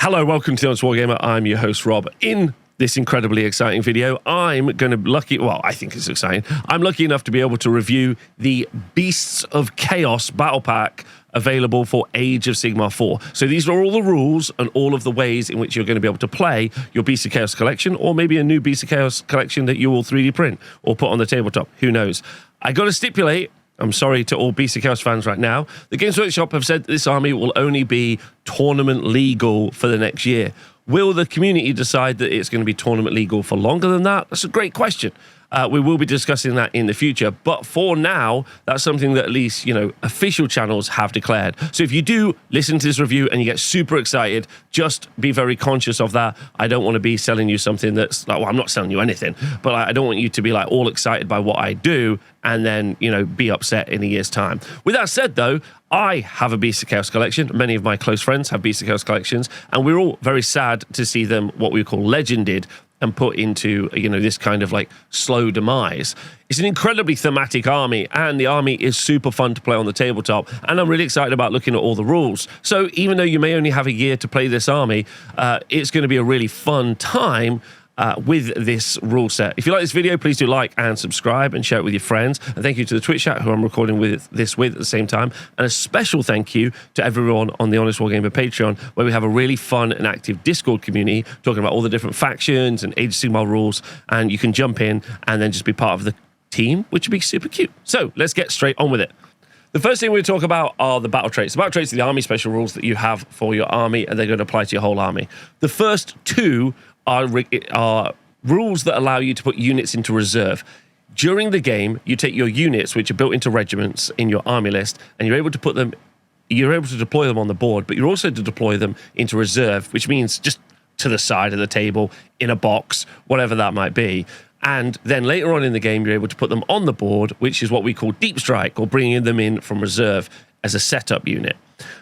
Hello, welcome to the Honest Wargamer. I'm your host, Rob. In this incredibly exciting video, I'm going to I think it's exciting. I'm lucky enough to be able to review the Beasts of Chaos battle pack available for Age of Sigmar 4. So these are all the rules and all of the ways in which you're going to be able to play your Beasts of Chaos collection, or maybe a new Beasts of Chaos collection that you will 3D print or put on the tabletop. Who knows? I got to stipulate, I'm sorry to all Beasts of Chaos fans right now, the Games Workshop have said that this army will only be tournament legal for the next year. Will the community decide that it's going to be tournament legal for longer than that? That's a great question. We will be discussing that in the future. But for now, that's something that at least, official channels have declared. So if you do listen to this review and you get super excited, just be very conscious of that. I don't want to be selling you something that's like, well, I'm not selling you anything, but I don't want you to be like all excited by what I do and then, be upset in a year's time. With that said, though, I have a Beast of Chaos collection. Many of my close friends have Beast of Chaos collections, and we're all very sad to see them, what we call legended, and put into, this kind of like slow demise. It's an incredibly thematic army, and the army is super fun to play on the tabletop, and I'm really excited about looking at all the rules. So even though you may only have a year to play this army, it's going to be a really fun time with this rule set. If you like this video, please do like and subscribe and share it with your friends. And thank you to the Twitch chat who I'm recording this with at the same time. And a special thank you to everyone on the Honest Wargamer Patreon, where we have a really fun and active Discord community talking about all the different factions and Age of Sigmar rules. And you can jump in and then just be part of the team, which would be super cute. So let's get straight on with it. The first thing we talk about are the battle traits. The battle traits are the army special rules that you have for your army, and they're going to apply to your whole army. The first two are rules that allow you to put units into reserve. During the game, you take your units, which are built into regiments in your army list, and you're able to deploy them on the board, but you're also to deploy them into reserve, which means just to the side of the table, in a box, whatever that might be. And then later on in the game, you're able to put them on the board, which is what we call deep strike, or bringing them in from reserve as a setup unit.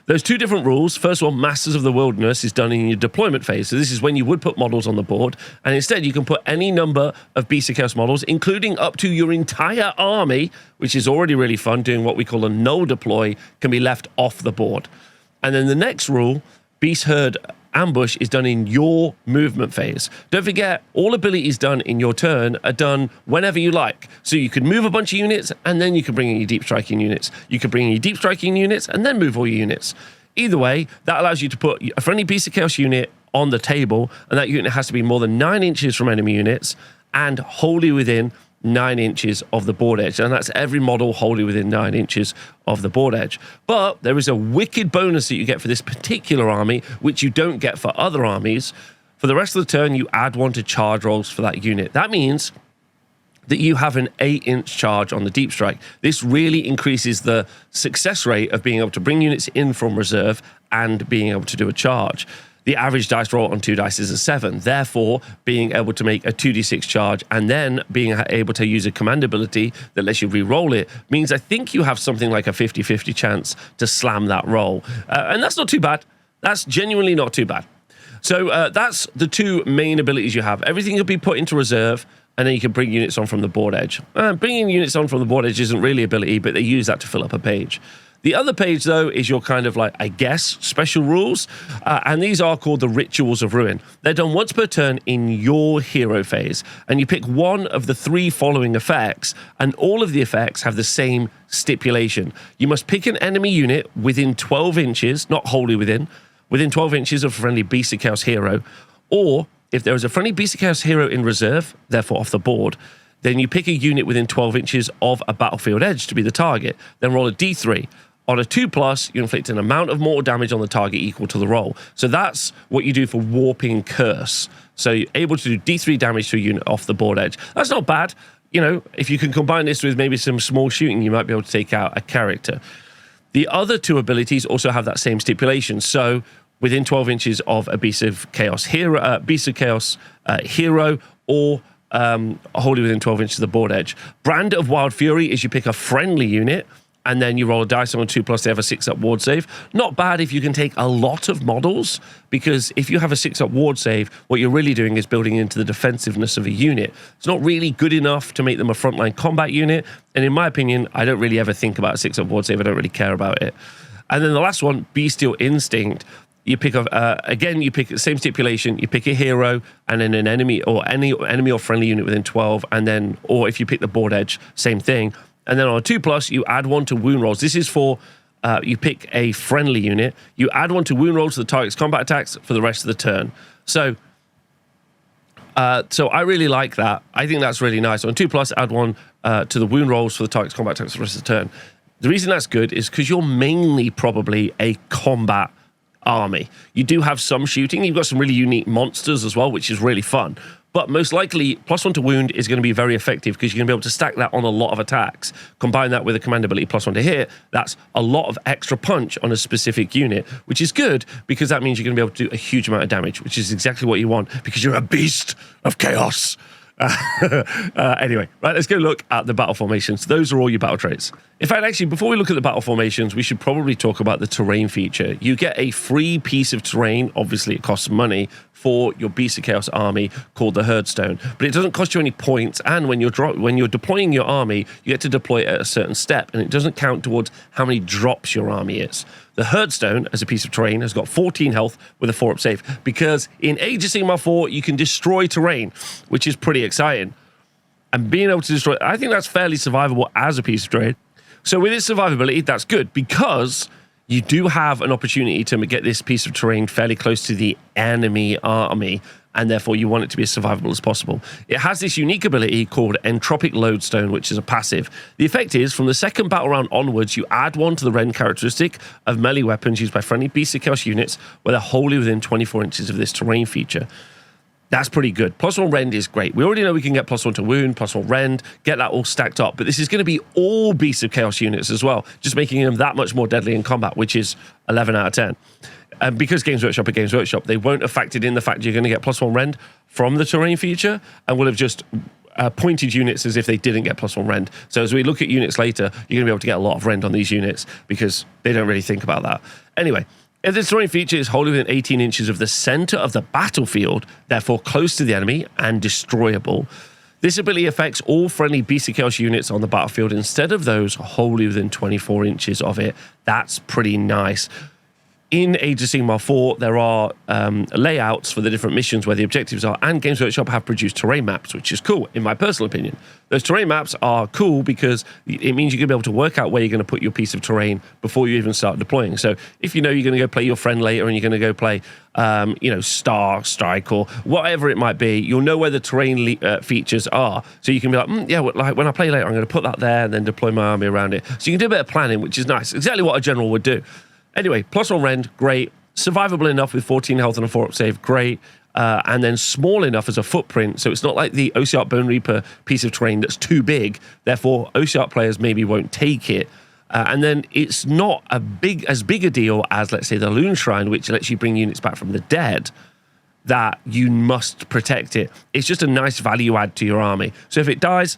Those two different rules. First of all, Masters of the Wilderness is done in your deployment phase. So this is when you would put models on the board, and instead you can put any number of Beast of Chaos models, including up to your entire army, which is already really fun. Doing what we call a null deploy can be left off the board. And then the next rule, Beast Herd Ambush, is done in your movement phase. Don't forget, all abilities done in your turn are done whenever you like. So you could move a bunch of units, and then you can bring in your deep striking units. You could bring in your deep striking units, and then move all your units. Either way, that allows you to put a friendly Beast of Chaos unit on the table, and that unit has to be more than 9 inches from enemy units and wholly within 9 inches of the board edge, and that's every model wholly within 9 inches of the board edge. But there is a wicked bonus that you get for this particular army, which you don't get for other armies. For the rest of the turn, you add 1 to charge rolls for that unit. That means that you have an 8-inch charge on the deep strike. This really increases the success rate of being able to bring units in from reserve and being able to do a charge. The average dice roll on 2 dice is a 7. Therefore, being able to make a 2d6 charge and then being able to use a command ability that lets you re-roll it means I think you have something like a 50-50 chance to slam that roll. And that's not too bad. That's genuinely not too bad. So that's the two main abilities you have. Everything will be put into reserve, and then you can bring units on from the board edge. Bringing units on from the board edge isn't really ability, but they use that to fill up a page. The other page, though, is your kind of like, I guess, special rules. And these are called the Rituals of Ruin. They're done once per turn in your hero phase. And you pick one of the 3 following effects, and all of the effects have the same stipulation. You must pick an enemy unit within 12 inches, not wholly within 12 inches of a friendly Beast of Chaos hero. Or if there is a friendly Beast of Chaos hero in reserve, therefore off the board, then you pick a unit within 12 inches of a battlefield edge to be the target. Then roll a d3. On a 2+, you inflict an amount of mortal damage on the target equal to the roll. So that's what you do for Warping Curse. So you're able to do D3 damage to a unit off the board edge. That's not bad. If you can combine this with maybe some small shooting, you might be able to take out a character. The other 2 abilities also have that same stipulation. So within 12 inches of a Beast of Chaos hero, or wholly within 12 inches of the board edge. Brand of Wild Fury is you pick a friendly unit, and then you roll a dice on a 2+, they have a 6-up ward save. Not bad if you can take a lot of models, because if you have a 6-up ward save, what you're really doing is building into the defensiveness of a unit. It's not really good enough to make them a frontline combat unit, and in my opinion, I don't really ever think about a 6-up ward save. I don't really care about it. And then the last one, Bestial Instinct, you pick up again. You pick the same stipulation. You pick a hero and then an enemy or any enemy or friendly unit within 12, and then or if you pick the board edge, same thing. And then on a 2+, you add 1 to wound rolls. This is for you pick a friendly unit. You add 1 to wound rolls to the target's combat attacks for the rest of the turn. So I really like that. I think that's really nice. On 2+, add 1 to the wound rolls for the target's combat attacks for the rest of the turn. The reason that's good is because you're mainly probably a combat army. You do have some shooting. You've got some really unique monsters as well, which is really fun. But most likely, +1 to wound is going to be very effective because you're going to be able to stack that on a lot of attacks. Combine that with a command ability +1 to hit. That's a lot of extra punch on a specific unit, which is good because that means you're going to be able to do a huge amount of damage, which is exactly what you want because you're a beast of chaos. Anyway, right, let's go look at the battle formations. Those are all your battle traits. In fact, actually, before we look at the battle formations, we should probably talk about the terrain feature. You get a free piece of terrain. Obviously, it costs money for your Beast of Chaos army called the Herdstone, but it doesn't cost you any points. And when you're deploying your army, you get to deploy it at a certain step, and it doesn't count towards how many drops your army is. The Herdstone, as a piece of terrain, has got 14 health with a 4-up save, because in Age of Sigmar 4, you can destroy terrain, which is pretty exciting. And being able to destroy, I think that's fairly survivable as a piece of terrain. So with its survivability, that's good, because you do have an opportunity to get this piece of terrain fairly close to the enemy army, and therefore you want it to be as survivable as possible. It has this unique ability called Entropic Lodestone, which is a passive. The effect is, from the second battle round onwards, you add 1 to the rend characteristic of melee weapons used by friendly Beast of Chaos units where they're wholly within 24 inches of this terrain feature. That's pretty good. +1 rend is great. We already know we can get +1 to wound, +1 rend, get that all stacked up. But this is going to be all Beasts of Chaos units as well, just making them that much more deadly in combat, which is 11 out of 10. And because Games Workshop are Games Workshop, they won't have factored in the fact you're going to get +1 rend from the terrain feature, and will have just pointed units as if they didn't get +1 rend. So as we look at units later, you're going to be able to get a lot of rend on these units because they don't really think about that. Anyway, if the terrain feature is wholly within 18 inches of the center of the battlefield, therefore close to the enemy and destroyable, this ability affects all friendly Beast of Chaos units on the battlefield instead of those wholly within 24 inches of it. That's pretty nice. In Age of Sigmar 4, there are layouts for the different missions where the objectives are, and Games Workshop have produced terrain maps, which is cool, in my personal opinion. Those terrain maps are cool because it means you're going to be able to work out where you're going to put your piece of terrain before you even start deploying. So if you know you're going to go play your friend later and you're going to go play, Star Strike or whatever it might be, you'll know where the terrain features are. So you can be like, like when I play later, I'm going to put that there and then deploy my army around it. So you can do a bit of planning, which is nice. Exactly what a general would do. Anyway, +1 rend, great. Survivable enough with 14 health and a 4-up save, great. And then small enough as a footprint, so it's not like the Ossiarch Bone Reaper piece of terrain that's too big. Therefore, Ossiarch players maybe won't take it. And then it's not as big a deal as, let's say, the Loon Shrine, which lets you bring units back from the dead, that you must protect it. It's just a nice value add to your army. So if it dies,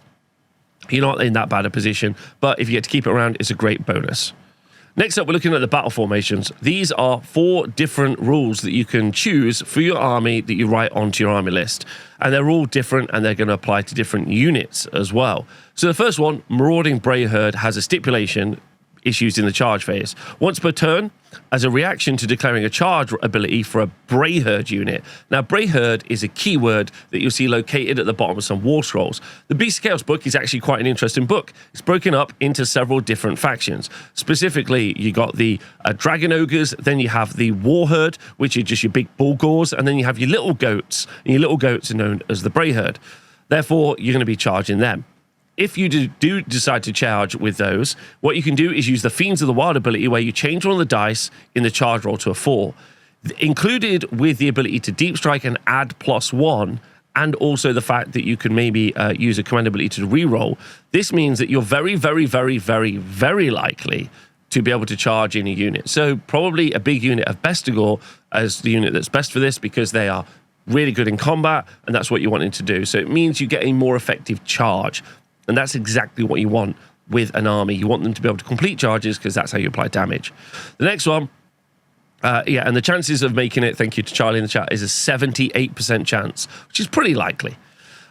you're not in that bad a position. But if you get to keep it around, it's a great bonus. Next up, we're looking at the battle formations. These are 4 different rules that you can choose for your army that you write onto your army list. And they're all different, and they're going to apply to different units as well. So the first one, Marauding Bray Herd, has a stipulation issued in the charge phase. Once per turn, as a reaction to declaring a charge ability for a Bray Herd unit. Now, Bray Herd is a keyword that you'll see located at the bottom of some Warscrolls. The Beast of Chaos book is actually quite an interesting book. It's broken up into several different factions. Specifically, you got the Dragon Ogres, then you have the War Herd, which are just your big bull gores, and then you have your little goats, and your little goats are known as the Bray Herd. Therefore, you're going to be charging them. If you do decide to charge with those, what you can do is use the Fiends of the Wild ability, where you change one of the dice in the charge roll to a 4. Included with the ability to deep strike and add +1, and also the fact that you can maybe use a command ability to reroll, this means that you're very, very, very, very, very likely to be able to charge in a unit. So probably a big unit of Bestigor as the unit that's best for this, because they are really good in combat, and that's what you're wanting to do. So it means you get a more effective charge. And that's exactly what you want with an army. You want them to be able to complete charges because that's how you apply damage. The next one, and the chances of making it, thank you to Charlie in the chat, is a 78% chance, which is pretty likely.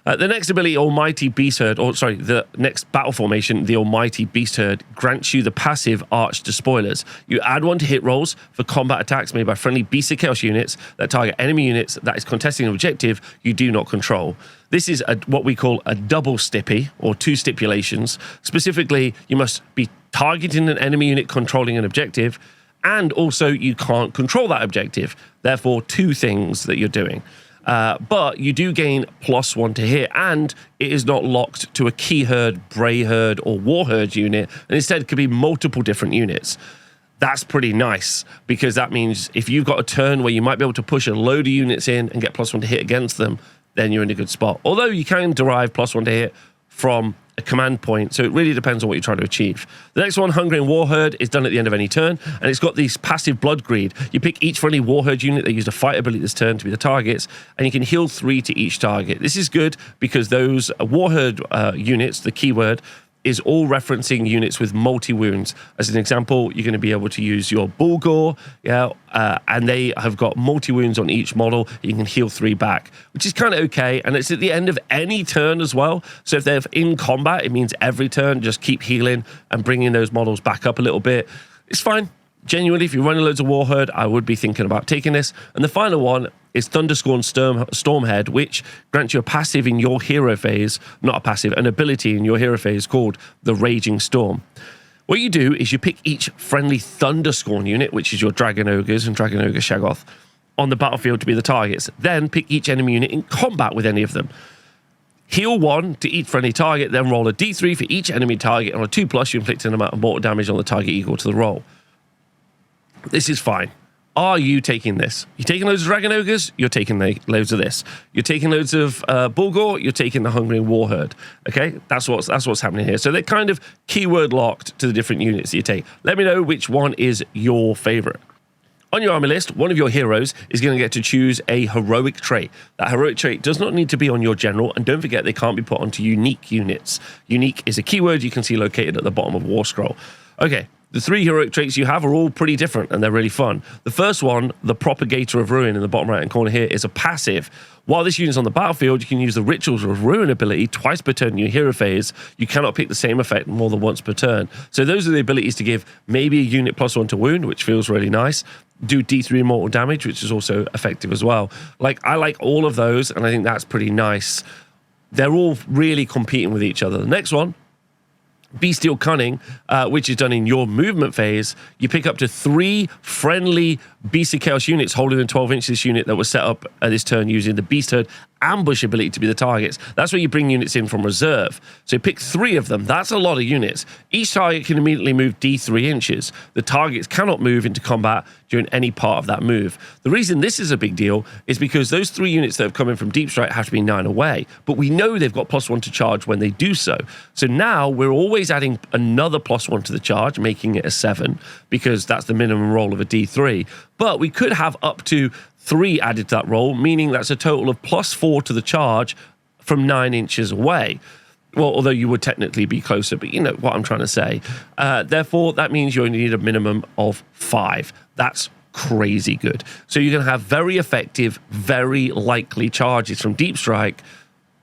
The next ability, Almighty Beast Herd, or sorry, the next battle formation, the Almighty Beast Herd, grants you the passive Arch Despoilers. You add 1 to hit rolls for combat attacks made by friendly Beast of Chaos units that target enemy units that is contesting an objective you do not control. This is what we call a double stippy, or 2 stipulations. Specifically, you must be targeting an enemy unit controlling an objective, and also you can't control that objective. Therefore, 2 things that you're doing. But you do gain +1 to hit, and it is not locked to a Key Herd, Bray Herd, or War Herd unit, and instead it could be multiple different units. That's pretty nice, because that means if you've got a turn where you might be able to push a load of units in and get +1 to hit against them, then you're in a good spot. Although you can derive +1 to hit from a command point, so it really depends on what you're trying to achieve. The next one, Hungering Warherd, is done at the end of any turn, and it's got these passive Blood Greed. You pick each friendly Warherd unit that used a fight ability this turn to be the targets, and you can heal 3 to each target. This is good because those Warherd units, the keyword, is all referencing units with multi-wounds. As an example, you're going to be able to use your Gore, and they have got multi-wounds on each model. You can heal 3 back, which is kind of okay, and it's at the end of any turn as well. So if they're in combat, it means every turn, just keep healing and bringing those models back up a little bit. It's fine. Genuinely, if you're running loads of Warherd, I would be thinking about taking this. And the final one is Thunderscorn Stormhead, which grants you a passive in your hero phase, not a passive, an ability in your hero phase called the Raging Storm. What you do is you pick each friendly Thunderscorn unit, which is your Dragon Ogres and Dragon Ogre Shagoth, on the battlefield to be the targets. Then pick each enemy unit in combat with any of them. Heal 1 to each friendly target, then roll a d3 for each enemy target. On a 2+, you inflict an amount of mortal damage on the target equal to the roll. This is fine. Are you taking this? You're taking loads of Dragon Ogres, you're taking loads of this. You're taking loads of Gore, you're taking the Hungering Warherd. Okay, that's what's happening here. So they're kind of keyword locked to the different units that you take. Let me know which one is your favorite. On your army list, one of your heroes is going to get to choose a heroic trait. That heroic trait does not need to be on your general, and don't forget they can't be put onto unique units. Unique is a keyword you can see located at the bottom of Warscroll. Okay. The 3 heroic traits you have are all pretty different, and they're really fun. The first one, the Propagator of Ruin in the bottom right-hand corner here, is a passive. While this unit's on the battlefield, you can use the Rituals of Ruin ability twice per turn in your hero phase. You cannot pick the same effect more than once per turn. So those are the abilities to give maybe a unit +1 to wound, which feels really nice. Do D3 mortal damage, which is also effective as well. I like all of those, and I think that's pretty nice. They're all really competing with each other. The next one, Bestial Cunning, which is done in your movement phase. You pick up to 3 friendly Beast of Chaos units holding in 12 inches this unit that was set up at this turn using the Beast Herd ambush ability to be the targets. That's where you bring units in from reserve. So you pick 3 of them. That's a lot of units. Each target can immediately move D3 inches. The targets cannot move into combat during any part of that move. The reason this is a big deal is because those 3 units that have come in from Deep Strike have to be 9 away, but we know they've got +1 to charge when they do so. So now we're always adding another +1 to the charge, making it a 7, because that's the minimum roll of a D3. But we could have up to 3 added to that roll, meaning that's a total of +4 to the charge from 9 inches away. Well, although you would technically be closer, but you know what I'm trying to say. Therefore, that means you only need a minimum of 5. That's crazy good. So you're going to have very effective, very likely charges from Deep Strike.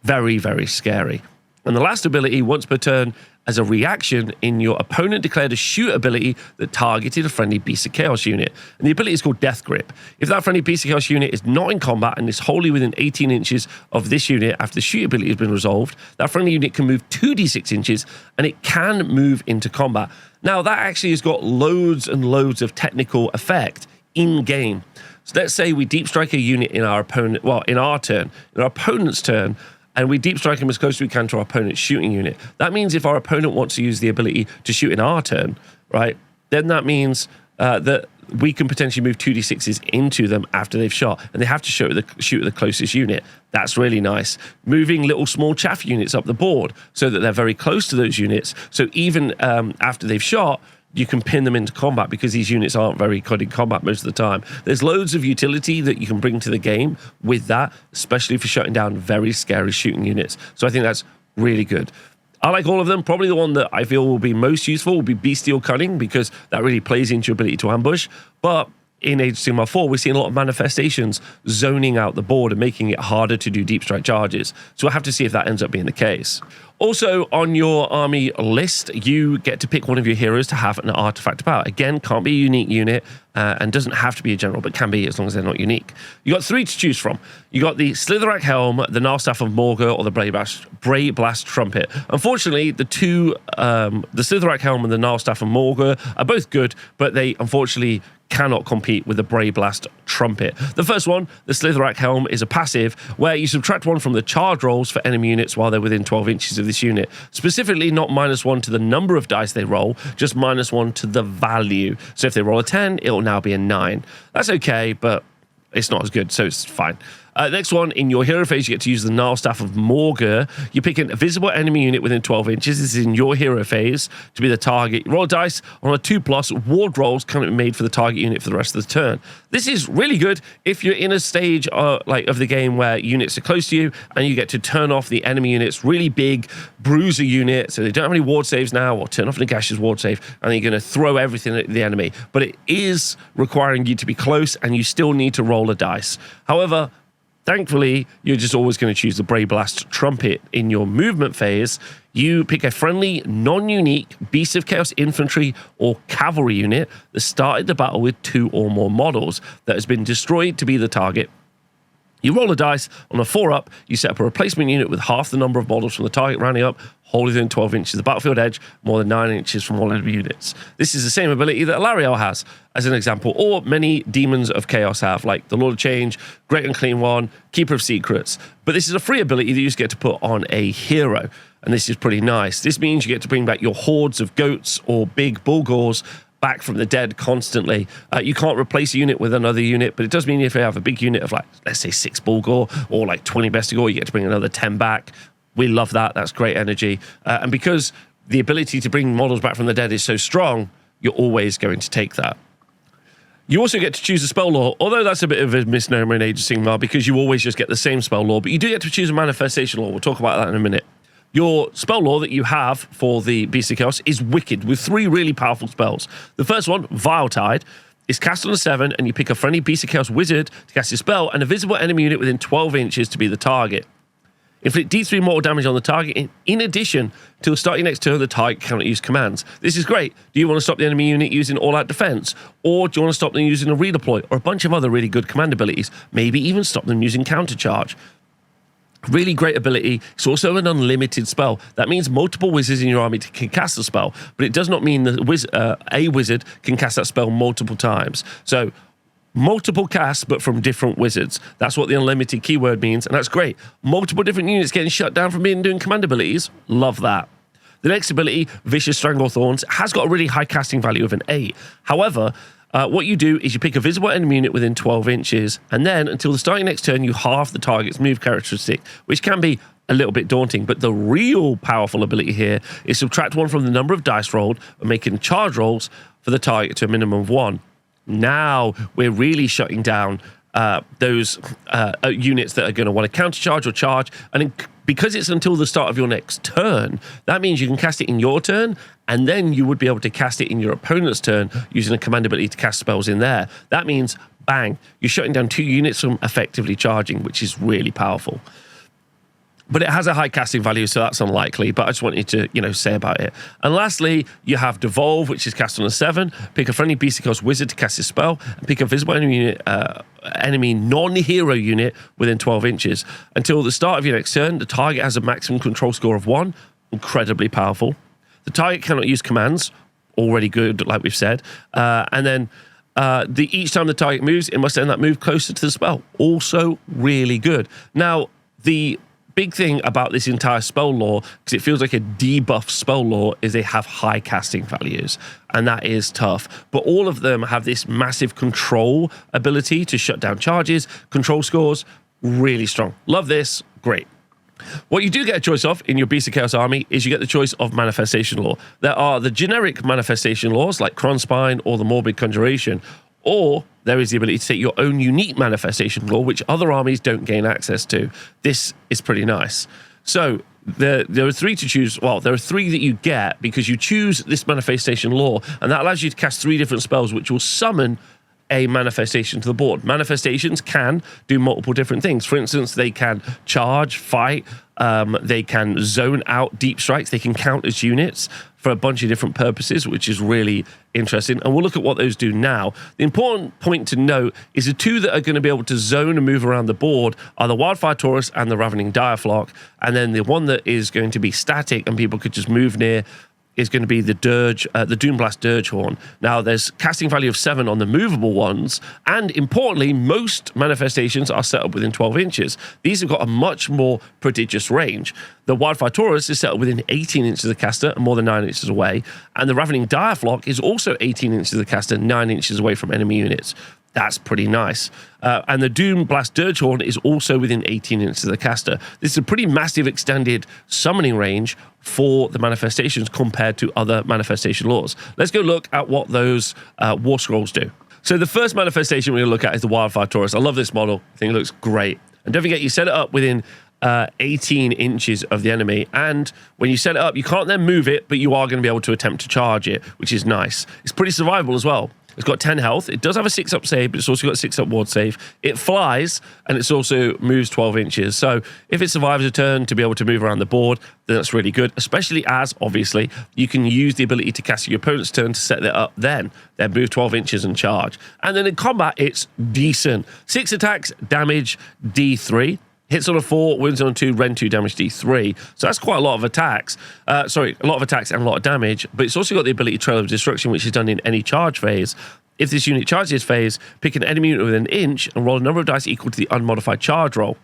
Very, very scary. And the last ability, once per turn, as a reaction, in your opponent declared a shoot ability that targeted a friendly Beast of Chaos unit. And the ability is called Death Grip. If that friendly Beast of Chaos unit is not in combat and is wholly within 18 inches of this unit after the shoot ability has been resolved, that friendly unit can move 2d6 inches and it can move into combat. Now, that actually has got loads and loads of technical effect in-game. So let's say we Deep Strike a unit in our opponent, well, in our turn, in our opponent's turn, and we Deep Strike him as close as we can to our opponent's shooting unit. That means if our opponent wants to use the ability to shoot in our turn, right, then that means that we can potentially move 2d6s into them after they've shot, and they have to shoot at the closest unit. That's really nice. Moving little small chaff units up the board so that they're very close to those units, so even after they've shot, you can pin them into combat because these units aren't very good in combat most of the time. There's loads of utility that you can bring to the game with that, especially for shutting down very scary shooting units. So I think that's really good. I like all of them. Probably the one that I feel will be most useful will be Bestial Cunning, because that really plays into your ability to ambush. But in Age of Sigmar 4, we're seeing a lot of manifestations zoning out the board and making it harder to do deep strike charges. So we'll have to see if that ends up being the case. Also, on your army list, you get to pick one of your heroes to have an artifact of power. Again, can't be a unique unit and doesn't have to be a general, but can be as long as they're not unique. You got 3 to choose from. You got the Slitherrack Helm, the Gnarlstaff of Morgor, or the Bray Blast Trumpet. Unfortunately, the Slitherrack Helm and the Gnarlstaff of Morgor are both good, but they unfortunately cannot compete with the Bray Blast Trumpet. The first one, the Slitherrack Helm, is a passive where you subtract 1 from the charge rolls for enemy units while they're within 12 inches of this unit. Specifically, not -1 to the number of dice they roll, just -1 to the value. So if they roll a 10, it'll now be a 9. That's okay, but it's not as good, so it's fine. Next one, in your hero phase, you get to use the Gnarlstaff of Morgor. You pick a visible enemy unit within 12 inches. This is in your hero phase to be the target. You roll a dice on a 2+. Ward rolls can be made for the target unit for the rest of the turn. This is really good if you're in a stage of the game where units are close to you and you get to turn off the enemy unit's really big bruiser unit, so they don't have any ward saves now, or turn off Nagash's ward save, and you're going to throw everything at the enemy. But it is requiring you to be close, and you still need to roll a dice. However, thankfully, you're just always going to choose the Bray Blast Trumpet in your movement phase. You pick a friendly, non-unique Beast of Chaos infantry or cavalry unit that started the battle with 2 or more models that has been destroyed to be the target. You roll a dice. On a 4-up, you set up a replacement unit with half the number of models from the target rounding up, wholly within 12 inches of the battlefield edge, more than 9 inches from all enemy units. This is the same ability that Alariel has, as an example, or many Demons of Chaos have, like the Lord of Change, Great Unclean One, Keeper of Secrets. But this is a free ability that you just get to put on a hero, and this is pretty nice. This means you get to bring back your hordes of goats or big Bulgors back from the dead constantly. You can't replace a unit with another unit, but it does mean if you have a big unit of, like, let's say 6 Bulgor or like 20 Bestigor, you get to bring another 10 back. We love that. That's great energy. And because the ability to bring models back from the dead is so strong, you're always going to take that. You also get to choose a spell lore, although that's a bit of a misnomer in Age of Sigmar because you always just get the same spell lore, but you do get to choose a manifestation lore. We'll talk about that in a minute. Your spell lore that you have for the Beast of Chaos is Wicked, with 3 really powerful spells. The first one, Vile Tide, is cast on a 7, and you pick a friendly Beast of Chaos wizard to cast your spell, and a visible enemy unit within 12 inches to be the target. Inflict D3 mortal damage on the target. In addition, till start your next turn, the target cannot use commands. This is great. Do you want to stop the enemy unit using all-out defense? Or do you want to stop them using a redeploy? Or a bunch of other really good command abilities? Maybe even stop them using countercharge. Really great ability. It's also an unlimited spell. That means multiple wizards in your army can cast the spell, but it does not mean that a wizard can cast that spell multiple times. So multiple casts, but from different wizards. That's what the unlimited keyword means, and that's great. Multiple different units getting shut down from doing command abilities. Love that. The next ability, Vicious Stranglethorns, has got a really high casting value of an 8. However, what you do is you pick a visible enemy unit within 12 inches, and then until the starting next turn, you halve the target's move characteristic, which can be a little bit daunting. But the real powerful ability here is subtract 1 from the number of dice rolled and making charge rolls for the target to a minimum of 1. Now we're really shutting down those units that are going to want to countercharge or charge, and because it's until the start of your next turn, that means you can cast it in your turn, and then you would be able to cast it in your opponent's turn using a command ability to cast spells in there. That means, bang, you're shutting down 2 units from effectively charging, which is really powerful. But it has a high casting value, so that's unlikely. But I just wanted to, say about it. And lastly, you have Devolve, which is cast on a 7. Pick a friendly Beast of Chaos wizard to cast his spell, and pick a visible enemy unit, enemy non-hero unit within 12 inches. Until the start of your next turn, the target has a maximum control score of 1. Incredibly powerful. The target cannot use commands. Already good, like we've said. And then each time the target moves, it must end that move closer to the spell. Also really good. Now, the big thing about this entire spell lore, because it feels like a debuff spell lore, is they have high casting values, and that is tough. But all of them have this massive control ability to shut down charges. Control scores, really strong. Love this, great. What you do get a choice of in your Beast of Chaos army is you get the choice of manifestation lore. There are the generic manifestation laws like Kronspine or the Morbid Conjuration, or there is the ability to take your own unique manifestation lore, which other armies don't gain access to. This is pretty nice. So there are 3 to choose. Well, there are 3 that you get because you choose this manifestation lore, and that allows you to cast 3 different spells, which will summon a manifestation to the board. Manifestations can do multiple different things. For instance, they can charge, fight, they can zone out deep strikes, they can count as units for a bunch of different purposes, which is really interesting. And we'll look at what those do now. The important point to note is the two that are going to be able to zone and move around the board are the Wildfire Tourist and the Ravening Direflock. And then the one that is going to be static and people could just move near is going to be the Dirge, the Doomblast Dirge Horn. Now, there's casting value of 7 on the movable ones, and importantly, most manifestations are set up within 12 inches. These have got a much more prodigious range. The Wildfire Tourist is set up within 18 inches of the caster, more than 9 inches away, and the Ravening Direflock is also 18 inches of the caster, 9 inches away from enemy units. That's pretty nice. And the Doomblast Dirge Horn is also within 18 inches of the caster. This is a pretty massive extended summoning range for the manifestations compared to other manifestation laws. Let's go look at what those Warscrolls do. So the first manifestation we're going to look at is the Wildfire Tourist. I love this model. I think it looks great. And don't forget, you set it up within 18 inches of the enemy, and when you set it up, you can't then move it, but you are going to be able to attempt to charge it, which is nice. It's pretty survivable as well. It's got 10 health. It does have a 6-up save, but it's also got a 6-up ward save. It flies, and it's also moves 12 inches. So if it survives a turn to be able to move around the board, then that's really good, especially as, obviously, you can use the ability to cast your opponent's turn to set it up then move 12 inches and charge. And then in combat, it's decent. 6 attacks, damage, D3. Hits on a 4, wounds on 2, rend 2, damage D3. So that's quite a lot of attacks. A lot of attacks and a lot of damage. But it's also got the ability Trail of Destruction, which is done in any charge phase. If this unit charges phase, pick an enemy unit within an inch and roll a number of dice equal to the unmodified charge roll.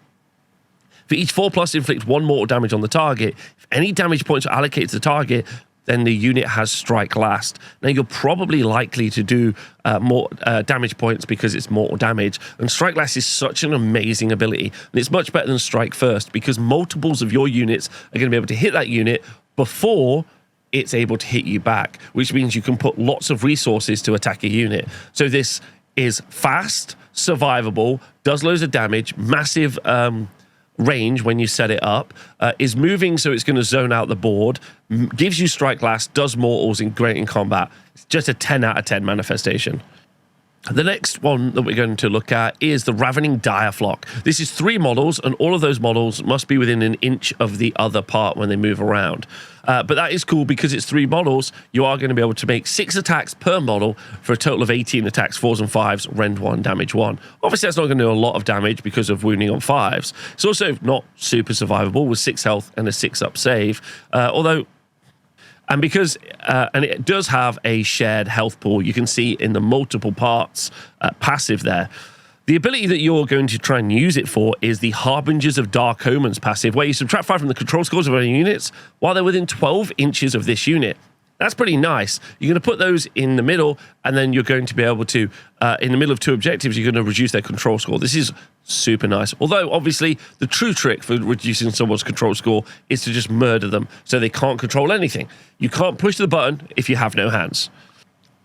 For each 4+, inflict 1 mortal damage on the target. If any damage points are allocated to the target, then the unit has Strike Last. Now, you're probably likely to do more damage points because it's mortal damage. And Strike Last is such an amazing ability. And it's much better than Strike First because multiples of your units are going to be able to hit that unit before it's able to hit you back, which means you can put lots of resources to attack a unit. So this is fast, survivable, does loads of damage, massive range when you set it up, is moving so it's going to zone out the board, gives you Strike Last, does mortals in great in combat. It's just a 10 out of 10 manifestation. The next one that we're going to look at is the Ravening Direflock. This is 3 models, and all of those models must be within an inch of the other part when they move around. But that is cool because it's 3 models. You are going to be able to make 6 attacks per model for a total of 18 attacks, 4s and 5s, rend 1, damage 1. Obviously, that's not going to do a lot of damage because of wounding on 5s. It's also not super survivable with 6 health and a 6-up save, and because and it does have a shared health pool, you can see in the multiple parts passive there. The ability that you're going to try and use it for is the Harbingers of Dark Omens passive, where you subtract 5 from the control scores of any units while they're within 12 inches of this unit. That's pretty nice. You're going to put those in the middle, and then you're going to be able to, in the middle of 2 objectives, you're going to reduce their control score. This is super nice. Although, obviously, the true trick for reducing someone's control score is to just murder them so they can't control anything. You can't push the button if you have no hands.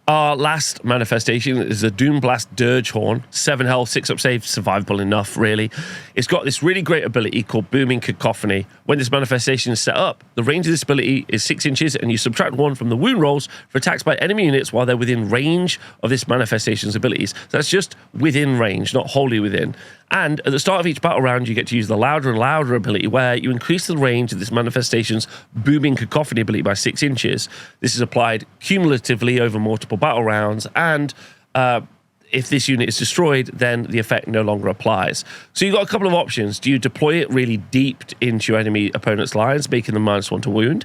Our last manifestation is the Doomblast Dirge Horn. 7 health, 6-up save, survivable enough, really. It's got this really great ability called Booming Cacophony. When this manifestation is set up, the range of this ability is 6 inches, and you subtract 1 from the wound rolls for attacks by enemy units while they're within range of this manifestation's abilities. So that's just within range, not wholly within. And at the start of each battle round, you get to use the Louder and Louder ability, where you increase the range of this manifestation's Booming Cacophony ability by 6 inches. This is applied cumulatively over multiple battle rounds, and if this unit is destroyed, then the effect no longer applies. So you've got a couple of options. Do you deploy it really deep into your enemy opponent's lines, making them -1 to wound?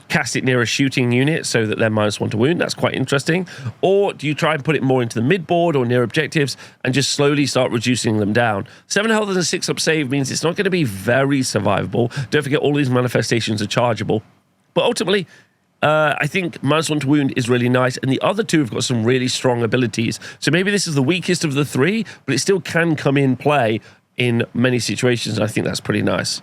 Cast it near a shooting unit so that they're -1 to wound. That's quite interesting. Or do you try and put it more into the mid-board or near objectives and just slowly start reducing them down? 7 health and a 6-up save means it's not going to be very survivable. Don't forget, all these manifestations are chargeable. But ultimately, I think -1 to wound is really nice, and the other 2 have got some really strong abilities. So maybe this is the weakest of the 3, but it still can come in play in many situations, and I think that's pretty nice.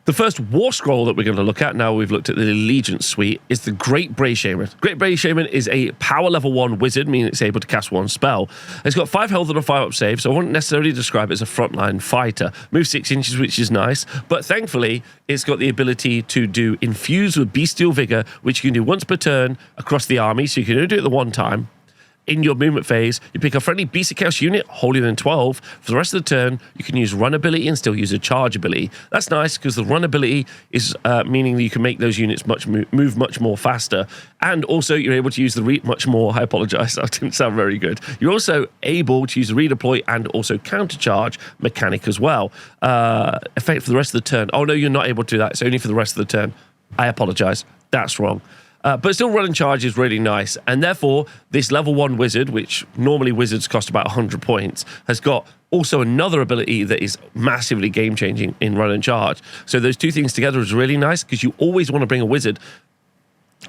The first War Scroll that we're going to look at, now we've looked at the Allegiance suite, is the Great Bray Shaman. Great Bray Shaman is a power level 1 wizard, meaning it's able to cast 1 spell. It's got 5 health and a 5-up save, so I wouldn't necessarily describe it as a frontline fighter. Moves 6 inches, which is nice, but thankfully, it's got the ability to do Infuse with Bestial Vigor, which you can do once per turn across the army, so you can only do it the 1 time. in your movement phase, you pick a friendly Beast of Chaos unit, wholly within 12. For the rest of the turn, you can use run ability and still use a charge ability. That's nice because the run ability is meaning that you can make those units move much more faster. And also, you're able to use the read much more. I apologize, that didn't sound very good. You're also able to use the redeploy and also countercharge mechanic as well. Effect for the rest of the turn. Oh no, you're not able to do that. It's only for the rest of the turn. I apologize. That's wrong. But still, run and charge is really nice. And therefore, this level 1 wizard, which normally wizards cost about 100 points, has got also another ability that is massively game-changing in run and charge. So those two things together is really nice because you always want to bring a wizard,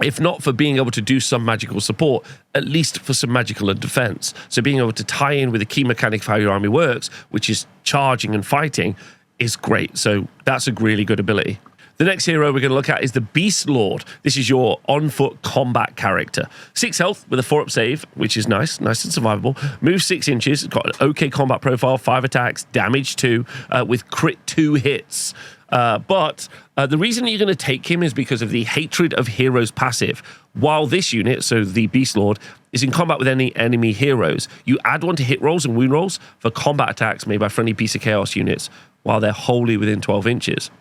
if not for being able to do some magical support, at least for some magical and defense. So being able to tie in with the key mechanic of how your army works, which is charging and fighting, is great. So that's a really good ability. The next hero we're going to look at is the Beast Lord. This is your on-foot combat character. 6 health with a 4-up save, which is nice and survivable. Moves 6 inches, got an okay combat profile, 5 attacks, damage 2, with crit 2 hits. But the reason you're going to take him is because of the Hatred of Heroes passive. While this unit, so the Beast Lord, is in combat with any enemy heroes, you add 1 to hit rolls and wound rolls for combat attacks made by friendly Beast of Chaos units while they're wholly within 12 inches.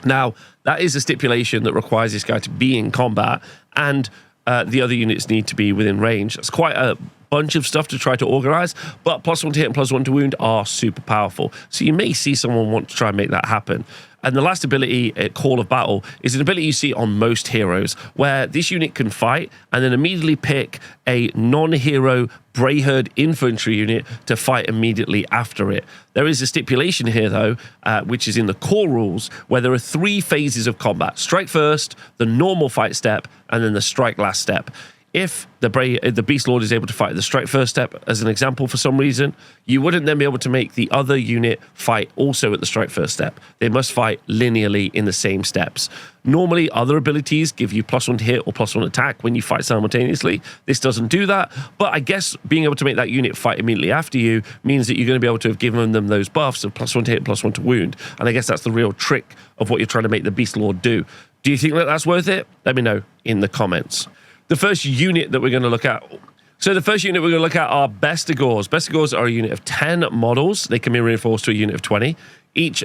Now, that is a stipulation that requires this guy to be in combat, and the other units need to be within range. That's quite a bunch of stuff to try to organize, but +1 to hit and +1 to wound are super powerful. So you may see someone want to try and make that happen. And the last ability, Call of Battle, is an ability you see on most heroes, where this unit can fight and then immediately pick a non-hero Brayherd infantry unit to fight immediately after it. There is a stipulation here, though, which is in the core rules, where there are 3 phases of combat. Strike first, the normal fight step, and then the strike last step. If the Beast Lord is able to fight the strike first step, as an example, for some reason, you wouldn't then be able to make the other unit fight also at the strike first step. They must fight linearly in the same steps. Normally, other abilities give you +1 to hit or +1 attack when you fight simultaneously. This doesn't do that, but I guess being able to make that unit fight immediately after you means that you're going to be able to have given them those buffs of +1 to hit, +1 to wound. And I guess that's the real trick of what you're trying to make the Beast Lord do. Do you think that that's worth it? Let me know in the comments. The first unit that we're going to look at. So the first unit we're going to look at are Bestigors. Bestigors are a unit of 10 models. They can be reinforced to a unit of 20. Each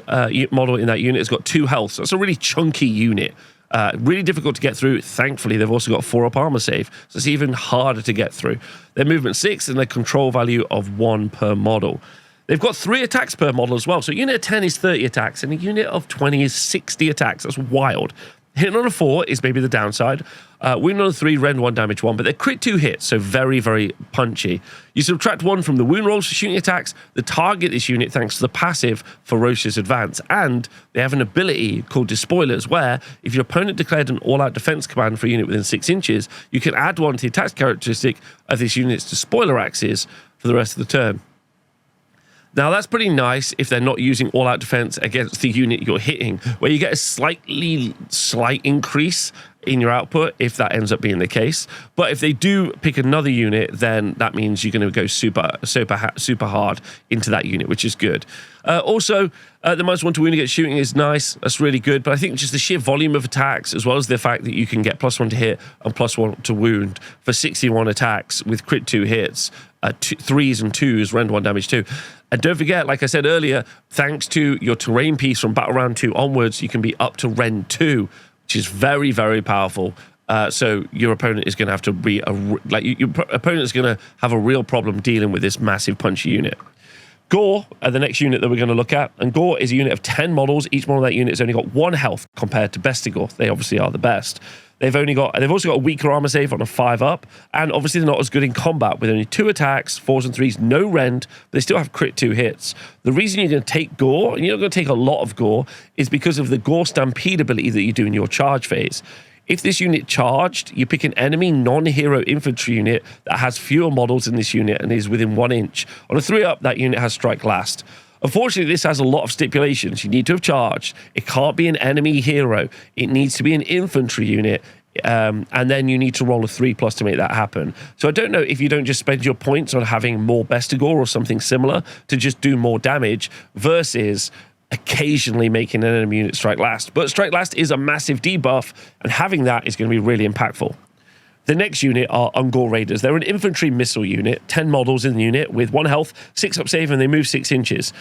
model in that unit has got 2 health. So it's a really chunky unit. Really difficult to get through. Thankfully, they've also got a 4-up armor save. So it's even harder to get through. Their movement 6 and their control value of 1 per model. They've got 3 attacks per model as well. So a unit of 10 is 30 attacks and a unit of 20 is 60 attacks. That's wild. Hitting on a 4 is maybe the downside. Wound on a 3, rend 1, damage 1, but they're crit 2 hits, so very, very punchy. You subtract 1 from the wound rolls for shooting attacks that target this unit thanks to the passive Ferocious Advance, and they have an ability called Despoilers, where if your opponent declared an all-out defense command for a unit within 6 inches, you can add 1 to the attack characteristic of this unit's Despoiler axis for the rest of the turn. Now, that's pretty nice if they're not using all-out defense against the unit you're hitting, where you get a slight increase in your output if that ends up being the case. But if they do pick another unit, then that means you're going to go super hard into that unit, which is good. Also, the -1 to wound against shooting is nice. That's really good. But I think just the sheer volume of attacks, as well as the fact that you can get +1 to hit and +1 to wound for 61 attacks with crit 2 hits, 3s and 2s, rend 1, damage 2. And don't forget, like I said earlier, thanks to your terrain piece from Battle Round 2 onwards, you can be up to rend 2, which is very, very powerful. So your opponent is going to have to be your opponent is going to have a real problem dealing with this massive punchy unit. Gore are the next unit that we're going to look at, and Gore is a unit of 10 models. Each one of that unit has only got 1 health compared to Bestigor. They obviously are the best. They've also got a weaker armor save on a 5-up, and obviously they're not as good in combat with only 2 attacks, 4s and 3s, no rend, but they still have crit 2 hits. The reason you're going to take Gore, and you're not going to take a lot of Gore, is because of the Gore Stampede ability that you do in your charge phase. If this unit charged, you pick an enemy non-hero infantry unit that has fewer models in this unit and is within 1 inch. On a 3-up, that unit has strike last. Unfortunately, this has a lot of stipulations. You need to have charged. It can't be an enemy hero. It needs to be an infantry unit. And then you need to roll a 3+ to make that happen. So I don't know if you don't just spend your points on having more Bestigor or something similar to just do more damage versus occasionally making an enemy unit strike last. But strike last is a massive debuff, and having that is going to be really impactful. The next unit are Angor Raiders. They're an infantry missile unit, 10 models in the unit with 1 health, 6 up save, and they move 6 inches.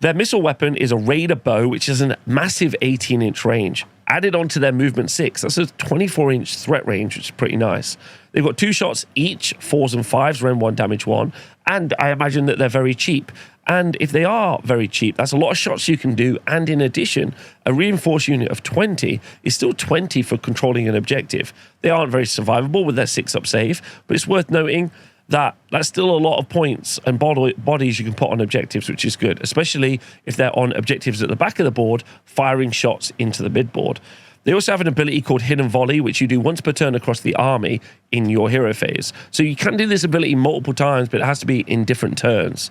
Their missile weapon is a Raider bow, which is a massive 18-inch range. Added onto their movement 6, that's a 24-inch threat range, which is pretty nice. They've got 2 shots each, 4s and 5s, rend 1, damage 1, and I imagine that they're very cheap. And if they are very cheap, that's a lot of shots you can do, and in addition, a reinforced unit of 20 is still 20 for controlling an objective. They aren't very survivable with their 6 up save, but it's worth noting that that's still a lot of points and bodies you can put on objectives, which is good, especially if they're on objectives at the back of the board, firing shots into the mid-board. They also have an ability called Hidden Volley, which you do once per turn across the army in your hero phase. So you can do this ability multiple times, but it has to be in different turns.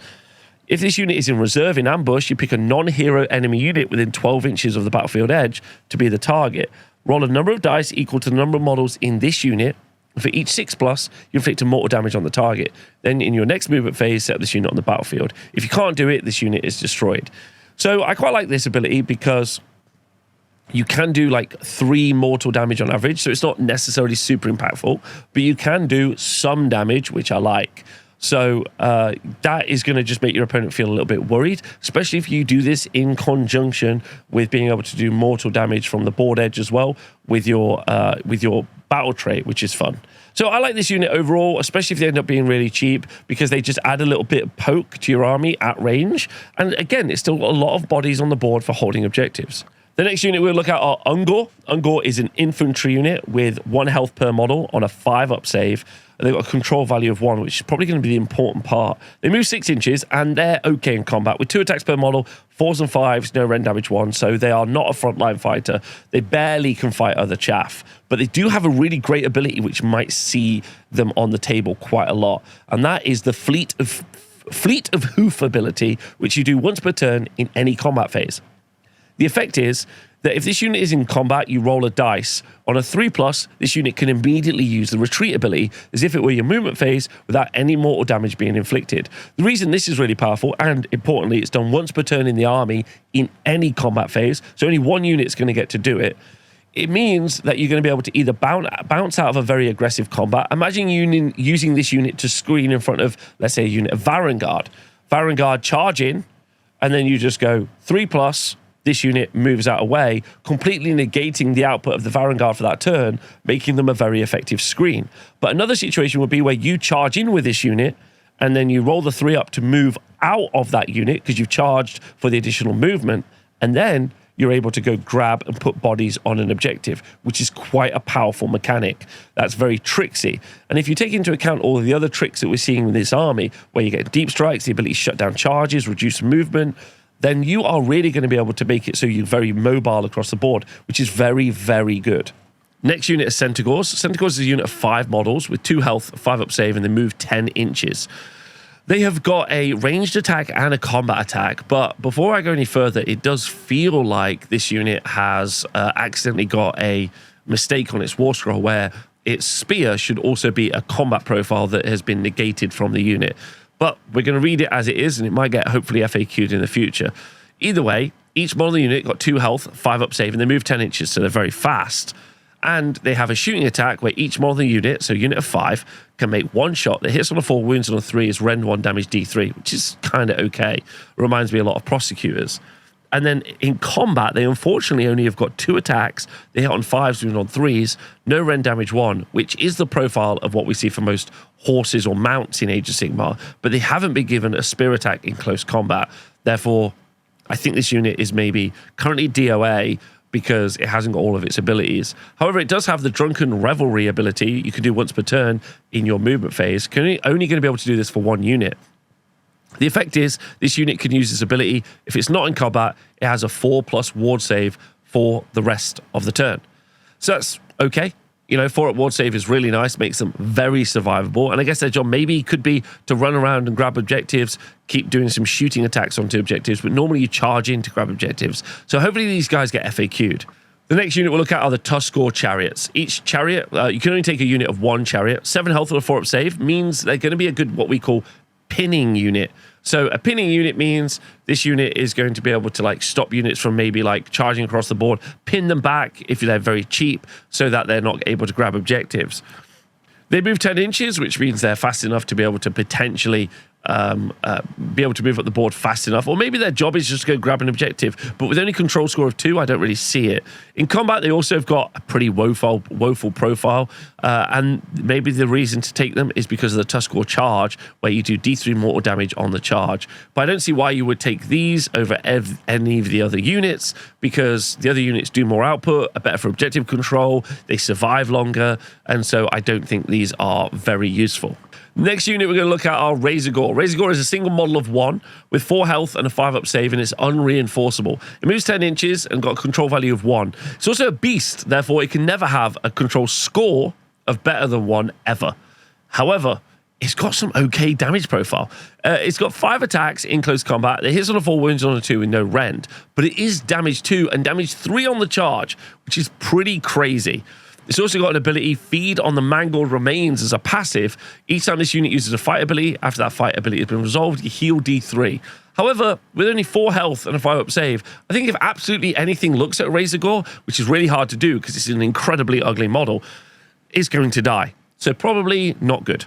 If this unit is in reserve in ambush, you pick a non-hero enemy unit within 12 inches of the battlefield edge to be the target. Roll a number of dice equal to the number of models in this unit. For each 6+, you inflict a mortal damage on the target. Then in your next movement phase, set this unit on the battlefield. If you can't do it, this unit is destroyed. So I quite like this ability because you can do like 3 mortal damage on average, so it's not necessarily super impactful, but you can do some damage, which I like. So that is going to just make your opponent feel a little bit worried, especially if you do this in conjunction with being able to do mortal damage from the board edge as well with your battle trait, which is fun. So I like this unit overall, especially if they end up being really cheap, because they just add a little bit of poke to your army at range. And again, it's still got a lot of bodies on the board for holding objectives. The next unit we'll look at are Angor. Angor is an infantry unit with 1 health per model on a 5 up save. They've got a control value of 1, which is probably going to be the important part. They move 6 inches, and they're okay in combat with 2 attacks per model, 4s and 5s, no rend damage 1, so they are not a frontline fighter. They barely can fight other chaff, but they do have a really great ability which might see them on the table quite a lot, and that is the Fleet of Hoof ability, which you do once per turn in any combat phase. The effect is that if this unit is in combat, you roll a dice. On a 3+, this unit can immediately use the retreat ability as if it were your movement phase without any mortal damage being inflicted. The reason this is really powerful, and importantly, it's done once per turn in the army in any combat phase, so only 1 unit's going to get to do it. It means that you're going to be able to either bounce out of a very aggressive combat. Imagine using this unit to screen in front of, let's say, a unit of Varangard. Varangard charge in, and then you just go 3+, this unit moves out of the way, completely negating the output of the Varangard for that turn, making them a very effective screen. But another situation would be where you charge in with this unit, and then you roll the 3 up to move out of that unit because you've charged for the additional movement, and then you're able to go grab and put bodies on an objective, which is quite a powerful mechanic. That's very tricksy. And if you take into account all of the other tricks that we're seeing with this army, where you get deep strikes, the ability to shut down charges, reduce movement, then you are really going to be able to make it so you're very mobile across the board, which is very, very good. Next unit is Centaurs. Centaurs is a unit of 5 models with 2 health, 5 up save, and they move 10 inches. They have got a ranged attack and a combat attack, but before I go any further, it does feel like this unit has accidentally got a mistake on its Warscroll where its spear should also be a combat profile that has been negated from the unit. But we're going to read it as it is, and it might get hopefully FAQ'd in the future. Either way, each model unit got 2 health, 5 up save, and they move 10 inches, so they're very fast. And they have a shooting attack where each model unit, so unit of 5, can make 1 shot that hits on a 4, wounds on a 3, is rend 1, damage D3, which is kind of okay. Reminds me a lot of prosecutors. And then in combat, they unfortunately only have got 2 attacks. They hit on 5s, wound on 3s, no rend damage 1, which is the profile of what we see for most horses or mounts in Age of Sigmar, but they haven't been given a spear attack in close combat. Therefore, I think this unit is maybe currently DOA because it hasn't got all of its abilities. However, it does have the Drunken Revelry ability you can do once per turn in your movement phase. Only going to be able to do this for 1 unit. The effect is this unit can use this ability. If it's not in combat, it has a 4+ ward save for the rest of the turn. So that's okay. You know, 4 at ward save is really nice, makes them very survivable. And I guess their job maybe could be to run around and grab objectives, keep doing some shooting attacks onto objectives, but normally you charge in to grab objectives. So hopefully these guys get FAQ'd. The next unit we'll look at are the Tuskor chariots. Each chariot, you can only take a unit of 1 chariot. 7 health and a 4 up save means they're going to be a good, what we call, pinning unit. So a pinning unit means this unit is going to be able to like stop units from maybe like charging across the board, pin them back if they're very cheap so that they're not able to grab objectives. They move 10 inches, which means they're fast enough to be able to potentially be able to move up the board fast enough, or maybe their job is just to go grab an objective, but with only control score of 2, I don't really see it. In combat, they also have got a pretty woeful profile, and maybe the reason to take them is because of the tough score charge, where you do D3 mortal damage on the charge. But I don't see why you would take these over any of the other units, because the other units do more output, are better for objective control, they survive longer, and so I don't think these are very useful. Next unit we're going to look at are Gore. Gore is a single model of 1 with 4 health and a 5-up save, and it's unreinforceable. It moves 10 inches and got a control value of 1. It's also a beast, therefore it can never have a control score of better than 1 ever. However, it's got some okay damage profile. It's got 5 attacks in close combat. It hits on a 4, wounds on a 2 with no rend, but it is damage 2 and damage 3 on the charge, which is pretty crazy. It's also got an ability, Feed on the Mangled Remains, as a passive. Each time this unit uses a fight ability, after that fight ability has been resolved, you heal D3. However, with only 4 health and a 5-up save, I think if absolutely anything looks at Gore, which is really hard to do because it's an incredibly ugly model, it's going to die. So probably not good.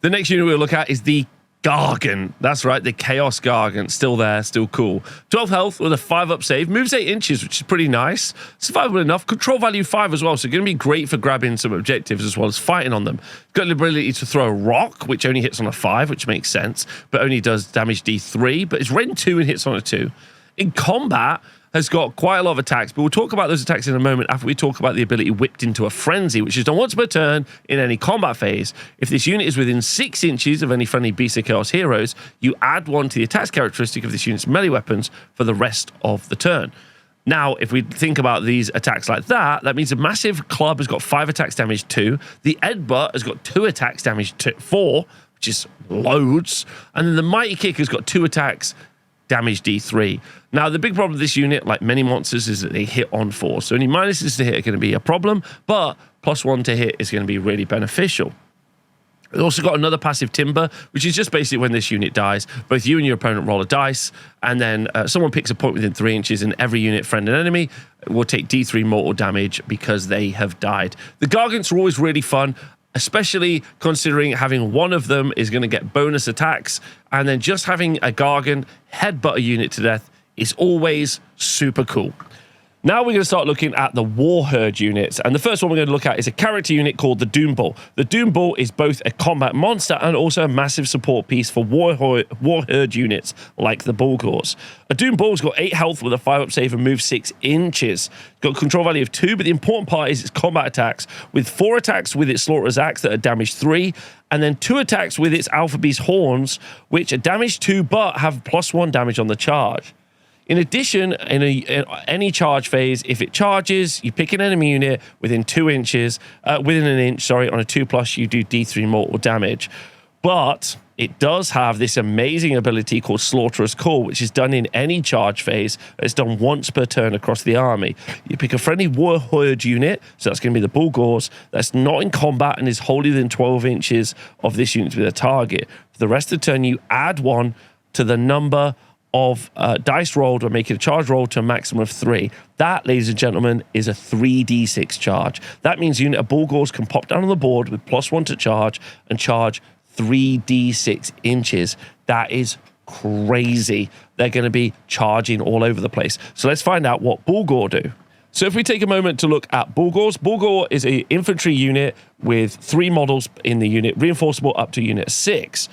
The next unit we'll look at is the Gargon. That's right, the Chaos Gargon. Still there, still cool. 12 health with a 5-up save. Moves 8 inches, which is pretty nice. Survivable enough. Control value 5 as well, so going to be great for grabbing some objectives as well as fighting on them. Got the ability to throw a rock, which only hits on a 5, which makes sense, but only does damage D3, but it's rend 2 and hits on a 2. In combat, has got quite a lot of attacks, but we'll talk about those attacks in a moment after we talk about the ability Whipped into a Frenzy, which is done once per turn in any combat phase. If this unit is within 6 inches of any friendly Beast of Chaos heroes, you add 1 to the attacks characteristic of this unit's melee weapons for the rest of the turn. Now, if we think about these attacks like that, that means a massive club has got 5 attacks damage 2, the Headbutt has got 2 attacks damage 4, which is loads, and then the Mighty Kick has got 2 attacks damage D3. Now, the big problem with this unit, like many monsters, is that they hit on 4. So any minuses to hit are going to be a problem, but +1 to hit is going to be really beneficial. We've also got another passive Timber, which is just basically when this unit dies, both you and your opponent roll a dice, and then someone picks a point within 3 inches, and every unit, friend and enemy, will take D3 mortal damage because they have died. The Gargants are always really fun, especially considering having 1 of them is going to get bonus attacks, and then just having a Gargon headbutt a unit to death is always super cool. Now we're going to start looking at the War Herd units, and the first one we're going to look at is a character unit called the Doom Bull. The Doom Bull is both a combat monster and also a massive support piece for War Herd units like the Bulgors. A Doom Bull's got 8 health with a 5-up save and moves 6 inches. It's got a control value of 2, but the important part is its combat attacks, with 4 attacks with its Slaughterer's Axe that are damage 3, and then 2 attacks with its Alpha Beast Horns, which are damage 2 but have +1 damage on the charge. In addition, in any charge phase, if it charges, you pick an enemy unit within 2 inches, within an inch, sorry, on a 2+, you do D3 mortal damage. But it does have this amazing ability called Slaughterer's Call, which is done in any charge phase. It's done once per turn across the army. You pick a friendly War Herd unit, so that's going to be the Bulgors, that's not in combat and is wholly within 12 inches of this unit with a target. For the rest of the turn, you add 1 to the number of dice rolled or make it a charge roll to a maximum of 3. That, ladies and gentlemen, is a 3d6 charge. That means unit of Bulgors can pop down on the board with +1 to charge and charge 3d6 inches. That is crazy. They're going to be charging all over the place. So let's find out what Bulgor do. So if we take a moment to look at Bulgors, Bulgor is an infantry unit with 3 models in the unit, reinforceable up to unit 6.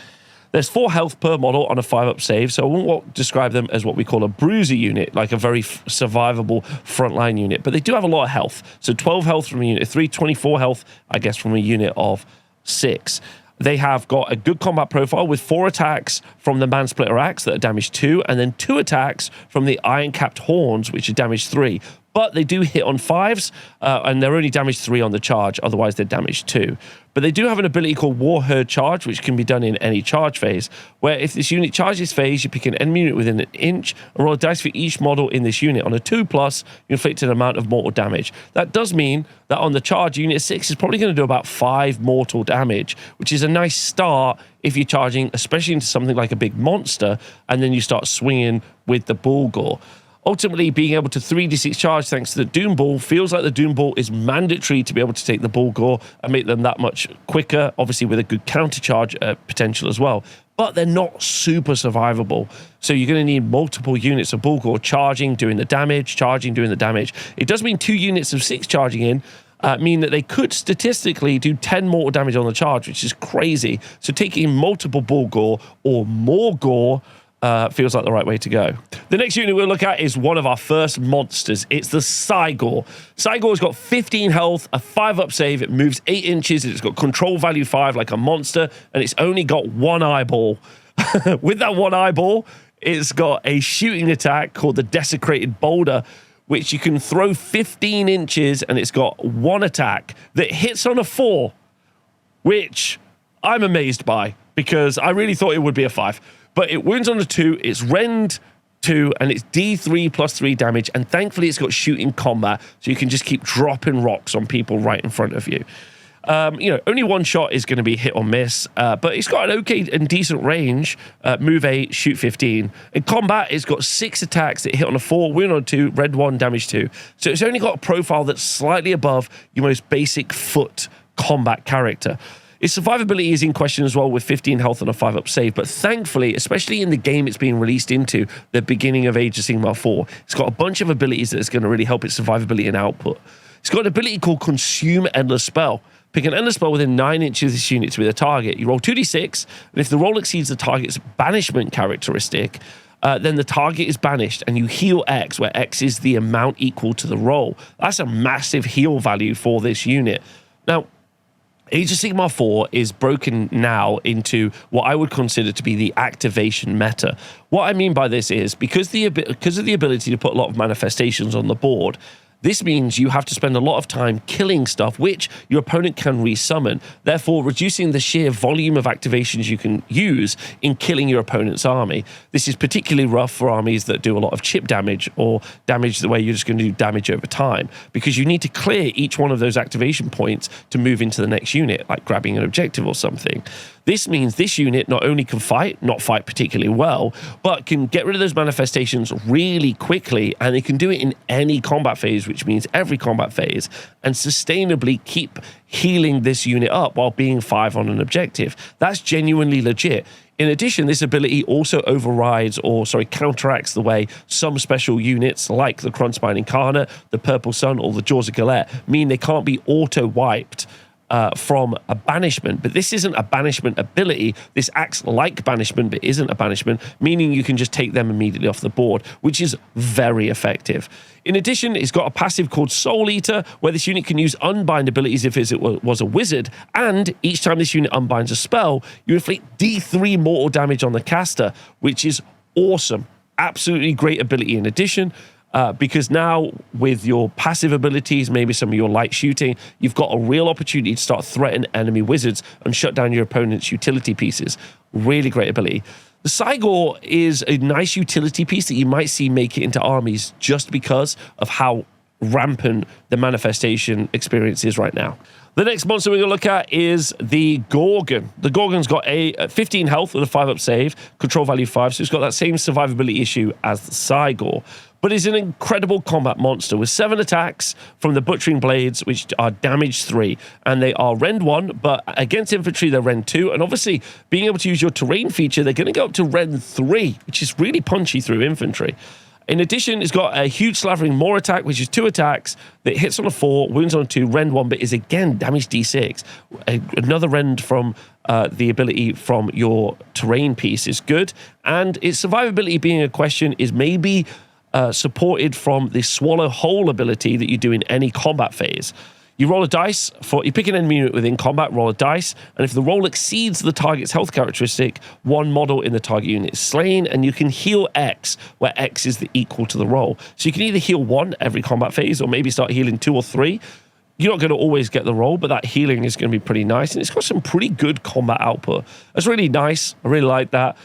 There's 4 health per model on a 5-up save, so I won't describe them as what we call a bruiser unit, like a very survivable frontline unit, but they do have a lot of health. So 12 health from a unit of 3, 24 health, I guess, from a unit of 6. They have got a good combat profile with 4 attacks from the Mansplitter Axe that are damage 2, and then 2 attacks from the Iron-Capped Horns, which are damage 3. But they do hit on 5s, and they're only damage 3 on the charge, otherwise they're damage 2. But they do have an ability called War Herd Charge, which can be done in any charge phase, where if this unit charges phase, you pick an enemy unit within an inch and roll a dice for each model in this unit. On a 2+, you inflict an amount of mortal damage. That does mean that on the charge, unit 6 is probably going to do about 5 mortal damage, which is a nice start if you're charging, especially into something like a big monster, and then you start swinging with the Bulgor. Ultimately, being able to 3d6 charge thanks to the Doom Ball feels like the Doom Ball is mandatory to be able to take the Bulgor and make them that much quicker, obviously with a good counter charge potential as well. But they're not super survivable. So you're going to need multiple units of Bulgor charging, doing the damage, charging, doing the damage. It does mean 2 units of 6 charging in, mean that they could statistically do 10 mortal damage on the charge, which is crazy. So taking multiple Bulgor or more Gore feels like the right way to go. The next unit we'll look at is one of our first monsters. It's the Cigor. Cigor's got 15 health, a 5-up save. It moves 8 inches. It's got control value 5 like a monster, and it's only got 1 eyeball. With that 1 eyeball, it's got a shooting attack called the Desecrated Boulder, which you can throw 15 inches, and it's got 1 attack that hits on a 4, which I'm amazed by because I really thought it would be a 5. But it wounds on a 2, it's rend 2, and it's D3 plus 3 damage, and thankfully it's got shooting combat, so you can just keep dropping rocks on people right in front of you. Only 1 shot is going to be hit or miss, but it's got an okay and decent range, move 8, shoot 15. In combat, it's got 6 attacks that hit on a 4, wound on a 2, red 1, damage 2. So it's only got a profile that's slightly above your most basic foot combat character. Its survivability is in question as well with 15 health and a 5-up save, but thankfully, especially in the game it's being released into, the beginning of Age of Sigmar 4, it's got a bunch of abilities that's going to really help its survivability and output. It's got an ability called Consume Endless Spell. Pick an endless spell within 9 inches of this unit to be the target. You roll 2d6, and if the roll exceeds the target's banishment characteristic, then the target is banished, and you heal X, where X is the amount equal to the roll. That's a massive heal value for this unit. Now, Age of Sigmar 4 is broken now into what I would consider to be the activation meta. What I mean by this is because of the ability to put a lot of manifestations on the board, this means you have to spend a lot of time killing stuff which your opponent can resummon, therefore reducing the sheer volume of activations you can use in killing your opponent's army. This is particularly rough for armies that do a lot of chip damage or damage the way you're just going to do damage over time, because you need to clear each one of those activation points to move into the next unit, like grabbing an objective or something. This means this unit not only can not fight particularly well, but can get rid of those manifestations really quickly, and they can do it in any combat phase, which means every combat phase, and sustainably keep healing this unit up while being 5 on an objective. That's genuinely legit. In addition, this ability also counteracts the way some special units like the Krunspine Incarnate, the Purple Sun, or the Jaws of Galette mean they can't be auto-wiped from a banishment. But this isn't a banishment ability. This acts like banishment, but isn't a banishment, meaning you can just take them immediately off the board, which is very effective. In addition, it's got a passive called Soul Eater, where this unit can use unbind abilities if it was a wizard, and each time this unit unbinds a spell, you inflict D3 mortal damage on the caster, which is awesome. Absolutely great ability in addition. Because now with your passive abilities, maybe some of your light shooting, you've got a real opportunity to start threatening enemy wizards and shut down your opponent's utility pieces. Really great ability. The Cigor is a nice utility piece that you might see make it into armies just because of how rampant the manifestation experience is right now. The next monster we're going to look at is the Gorgon. The Gorgon's got a 15 health with a 5-up save, control value 5, so it's got that same survivability issue as the Cigor. But it's an incredible combat monster with 7 attacks from the Butchering Blades, which are damage 3. And they are rend 1, but against infantry, they're rend 2. And obviously, being able to use your terrain feature, they're going to go up to rend 3, which is really punchy through infantry. In addition, it's got a huge Slavering Maw attack, which is 2 attacks that hits on a 4, wounds on a 2, rend 1, but is again damage D6. Another rend from the ability from your terrain piece is good. And its survivability being a question is maybe supported from the Swallow Whole ability that you do in any combat phase. You roll a dice, you pick an enemy unit within combat, roll a dice, and if the roll exceeds the target's health characteristic, one model in the target unit is slain, and you can heal X, where X is the equal to the roll. So you can either heal 1 every combat phase, or maybe start healing 2 or 3. You're not going to always get the roll, but that healing is going to be pretty nice, and it's got some pretty good combat output. That's really nice. I really like that.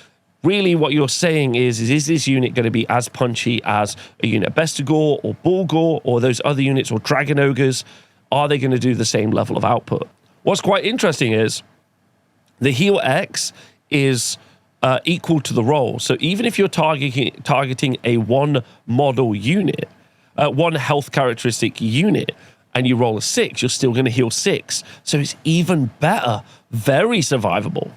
Really, what you're saying is this unit going to be as punchy as a unit of Bestigor or Bulgor or those other units or Dragon Ogres? Are they going to do the same level of output? What's quite interesting is the heal X is equal to the roll. So even if you're targeting a one model unit, one health characteristic unit, and you roll a 6, you're still going to heal 6. So it's even better. Very survivable.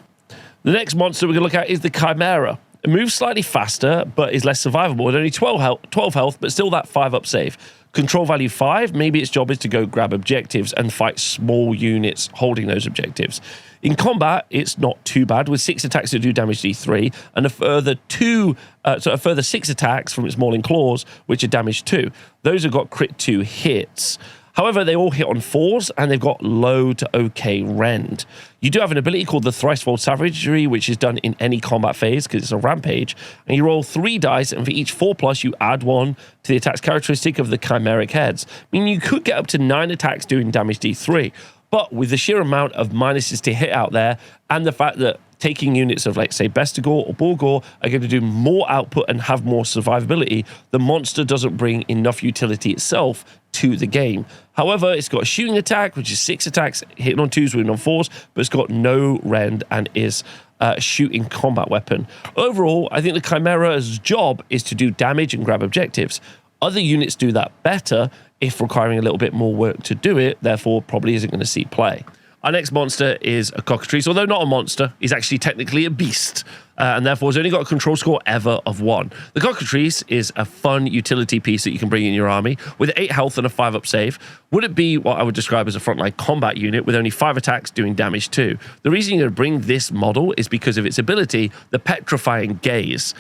The next monster we're going to look at is the Chimera. It moves slightly faster, but is less survivable with only 12 health, but still that 5-up save. Control value 5, maybe its job is to go grab objectives and fight small units holding those objectives. In combat, it's not too bad, with 6 attacks that do damage D3, and a further 6 attacks from its mauling claws, which are damage 2. Those have got crit 2 hits. However, they all hit on 4s, and they've got low to okay rend. You do have an ability called the Thricefold Savagery, which is done in any combat phase because it's a rampage. And you roll 3 dice, and for each 4+, you add 1 to the attack's characteristic of the chimeric heads. Meaning you could get up to 9 attacks doing damage D3. But with the sheer amount of minuses to hit out there, and the fact that taking units of, like, say, Bestigor or Bulgor are going to do more output and have more survivability, the monster doesn't bring enough utility itself to the game. However, it's got a shooting attack, which is 6 attacks, hitting on 2s, wounding on 4s, but it's got no rend and is a shooting combat weapon. Overall, I think the Chimera's job is to do damage and grab objectives. Other units do that better if requiring a little bit more work to do it, therefore probably isn't going to see play. Our next monster is a Cockatrice. Although not a monster, he's actually technically a beast, and therefore has only got a control score ever of 1. The Cockatrice is a fun utility piece that you can bring in your army with 8 health and a 5-up save. Would it be what I would describe as a frontline combat unit with only 5 attacks doing damage 2? The reason you're going to bring this model is because of its ability, the Petrifying Gaze.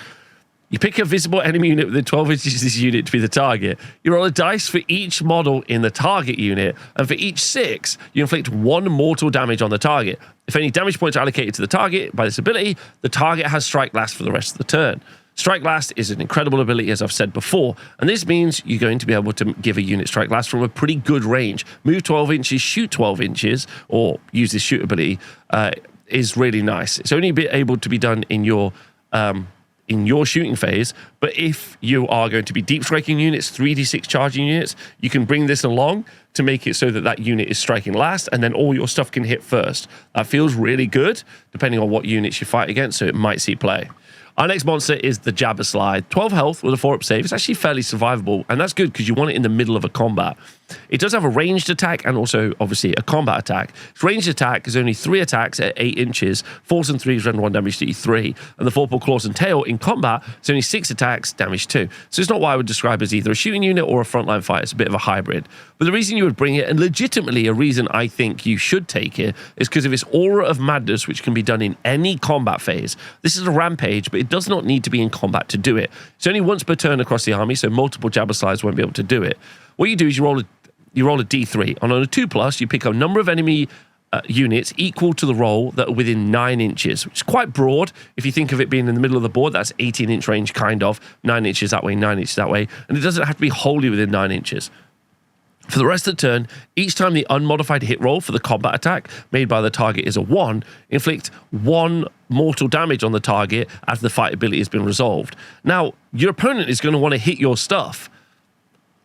You pick a visible enemy unit within 12 inches of this unit to be the target. You roll a dice for each model in the target unit, and for each 6, you inflict 1 mortal damage on the target. If any damage points are allocated to the target by this ability, the target has Strike Last for the rest of the turn. Strike Last is an incredible ability, as I've said before, and this means you're going to be able to give a unit Strike Last from a pretty good range. Move 12 inches, shoot 12 inches, or use this shoot ability, is really nice. It's only able to be done in your shooting phase, but if you are going to be deep striking units, 3d6 charging units, you can bring this along to make it so that that unit is striking last, and then all your stuff can hit first. That feels really good, depending on what units you fight against, so it might see play. Our next monster is the Jabber Slide. 12 health with a 4-up save. It's actually fairly survivable, and that's good because you want it in the middle of a combat. It does have a ranged attack and also, obviously, a combat attack. Its ranged attack is only 3 attacks at 8 inches, 4s and 3s render 1 damage to E3, and the 4-paw claws and tail in combat is only 6 attacks, damage 2. So it's not what I would describe as either a shooting unit or a frontline fight. It's a bit of a hybrid. But the reason you would bring it, and legitimately a reason I think you should take it, is because of its aura of madness, which can be done in any combat phase. This is a rampage, but it does not need to be in combat to do it. It's only once per turn across the army, so multiple Jabber Slides won't be able to do it. What you do is you roll a D3, and on a 2+, you pick a number of enemy units equal to the roll that are within 9 inches, which is quite broad. If you think of it being in the middle of the board, that's 18-inch range, kind of. 9 inches that way, 9 inches that way, and it doesn't have to be wholly within 9 inches. For the rest of the turn, each time the unmodified hit roll for the combat attack made by the target is a 1, inflict 1 mortal damage on the target after the fight ability has been resolved. Now, your opponent is going to want to hit your stuff.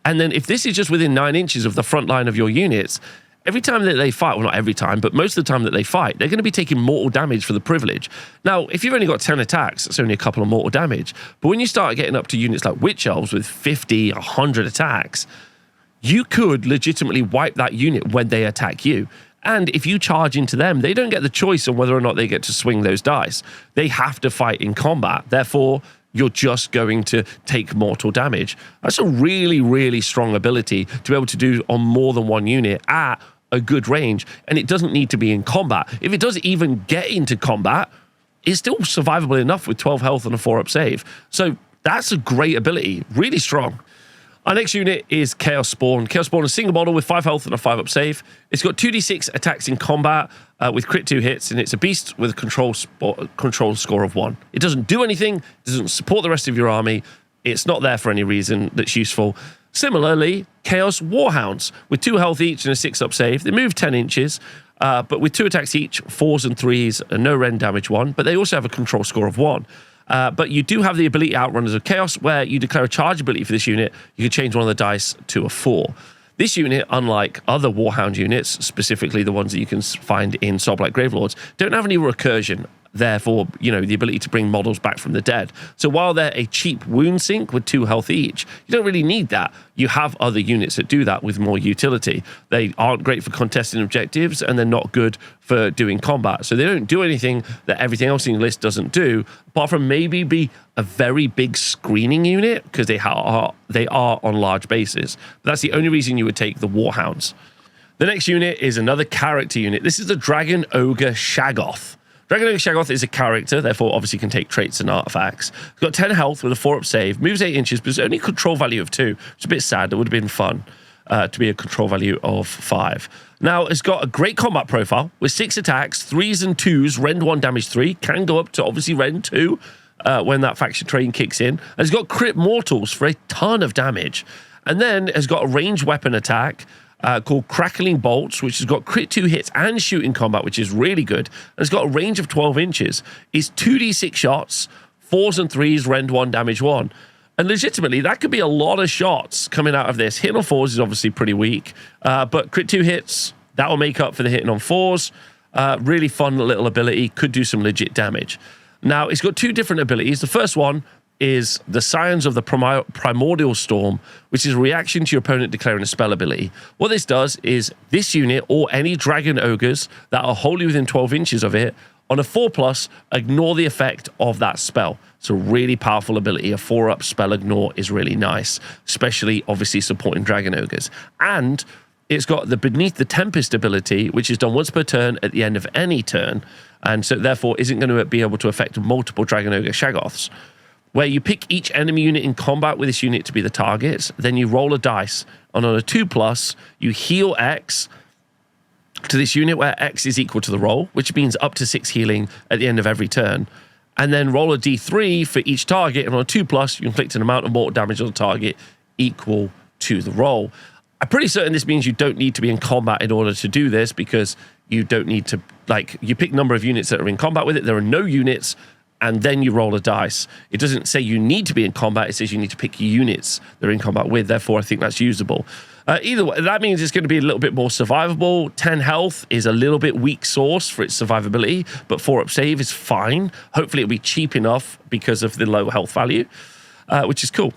And then if this is just within 9 inches of the front line of your units, every time that they fight, well, not every time, but most of the time that they fight, they're going to be taking mortal damage for the privilege. Now, if you've only got 10 attacks, it's only a couple of mortal damage. But when you start getting up to units like Witch Elves with 50, 100 attacks, you could legitimately wipe that unit when they attack you. And if you charge into them, they don't get the choice on whether or not they get to swing those dice. They have to fight in combat. Therefore, you're just going to take mortal damage. That's a really, really strong ability to be able to do on more than one unit at a good range. And it doesn't need to be in combat. If it does even get into combat, it's still survivable enough with 12 health and a 4-up save. So that's a great ability, really strong. Our next unit is Chaos Spawn. Chaos Spawn is a single model with 5 health and a 5-up save. It's got 2d6 attacks in combat with crit 2 hits, and it's a beast with a control score of 1. It doesn't do anything, doesn't support the rest of your army. It's not there for any reason that's useful. Similarly, Chaos Warhounds with 2 health each and a 6-up save. They move 10 inches, but with 2 attacks each, 4s and 3s, and no rend damage 1, but they also have a control score of 1. But you do have the ability Outrunners of Chaos, where you declare a charge ability for this unit. You can change one of the dice to a 4. This unit, unlike other Warhound units, specifically the ones that you can find in Soulblight Gravelords, don't have any recursion. therefore, you know, the ability to bring models back from the dead. So while they're a cheap wound sink with 2 health each, you don't really need that. You have other units that do that with more utility. They aren't great for contesting objectives, and they're not good for doing combat. So they don't do anything that everything else in your list doesn't do, apart from maybe be a very big screening unit, because they are on large bases. But that's the only reason you would take the Warhounds. The next unit is another character unit. This is the Dragon Ogre Shagoth. Dragon Ogre Shagoth is a character, therefore obviously can take traits and artifacts. It's got 10 health with a 4-up save, moves 8 inches, but it's only a control value of 2. It's a bit sad. It would have been fun to be a control value of 5. Now, it's got a great combat profile with 6 attacks, 3s and 2s, rend 1, damage 3. Can go up to obviously rend 2 when that faction train kicks in. And it's got crit mortals for a ton of damage. And then it's got a ranged weapon attack called Crackling Bolts, which has got crit 2 hits and shooting combat, which is really good. And it's got a range of 12 inches. It's 2d6 shots, 4s and 3s, rend 1, damage 1. And legitimately, that could be a lot of shots coming out of this. Hitting on 4s is obviously pretty weak, but crit 2 hits, that will make up for the hitting on 4s. Really fun little ability, could do some legit damage. Now, it's got 2 different abilities. The first one is the Scions of the Primordial Storm, which is a reaction to your opponent declaring a spell ability. What this does is this unit, or any Dragon Ogres that are wholly within 12 inches of it, on a 4+, ignore the effect of that spell. It's a really powerful ability. A 4-up spell ignore is really nice, especially obviously supporting Dragon Ogres. And it's got the Beneath the Tempest ability, which is done once per turn at the end of any turn, and so therefore isn't going to be able to affect multiple Dragon Ogre Shagoths. Where you pick each enemy unit in combat with this unit to be the target, then you roll a dice, and on a 2+, you heal X to this unit where X is equal to the roll, which means up to 6 healing at the end of every turn. And then roll a d3 for each target, and on a 2+, you inflict an amount of mortal damage on the target equal to the roll. I'm pretty certain this means you don't need to be in combat in order to do this, because you don't need to, like, you pick number of units that are in combat with it. There are no units, and then you roll a dice. It doesn't say you need to be in combat. It says you need to pick units they're in combat with. Therefore, I think that's usable. Either way, that means it's going to be a little bit more survivable. 10 health is a little bit weak source for its survivability, but 4-up save is fine. Hopefully, it'll be cheap enough because of the low health value, which is cool.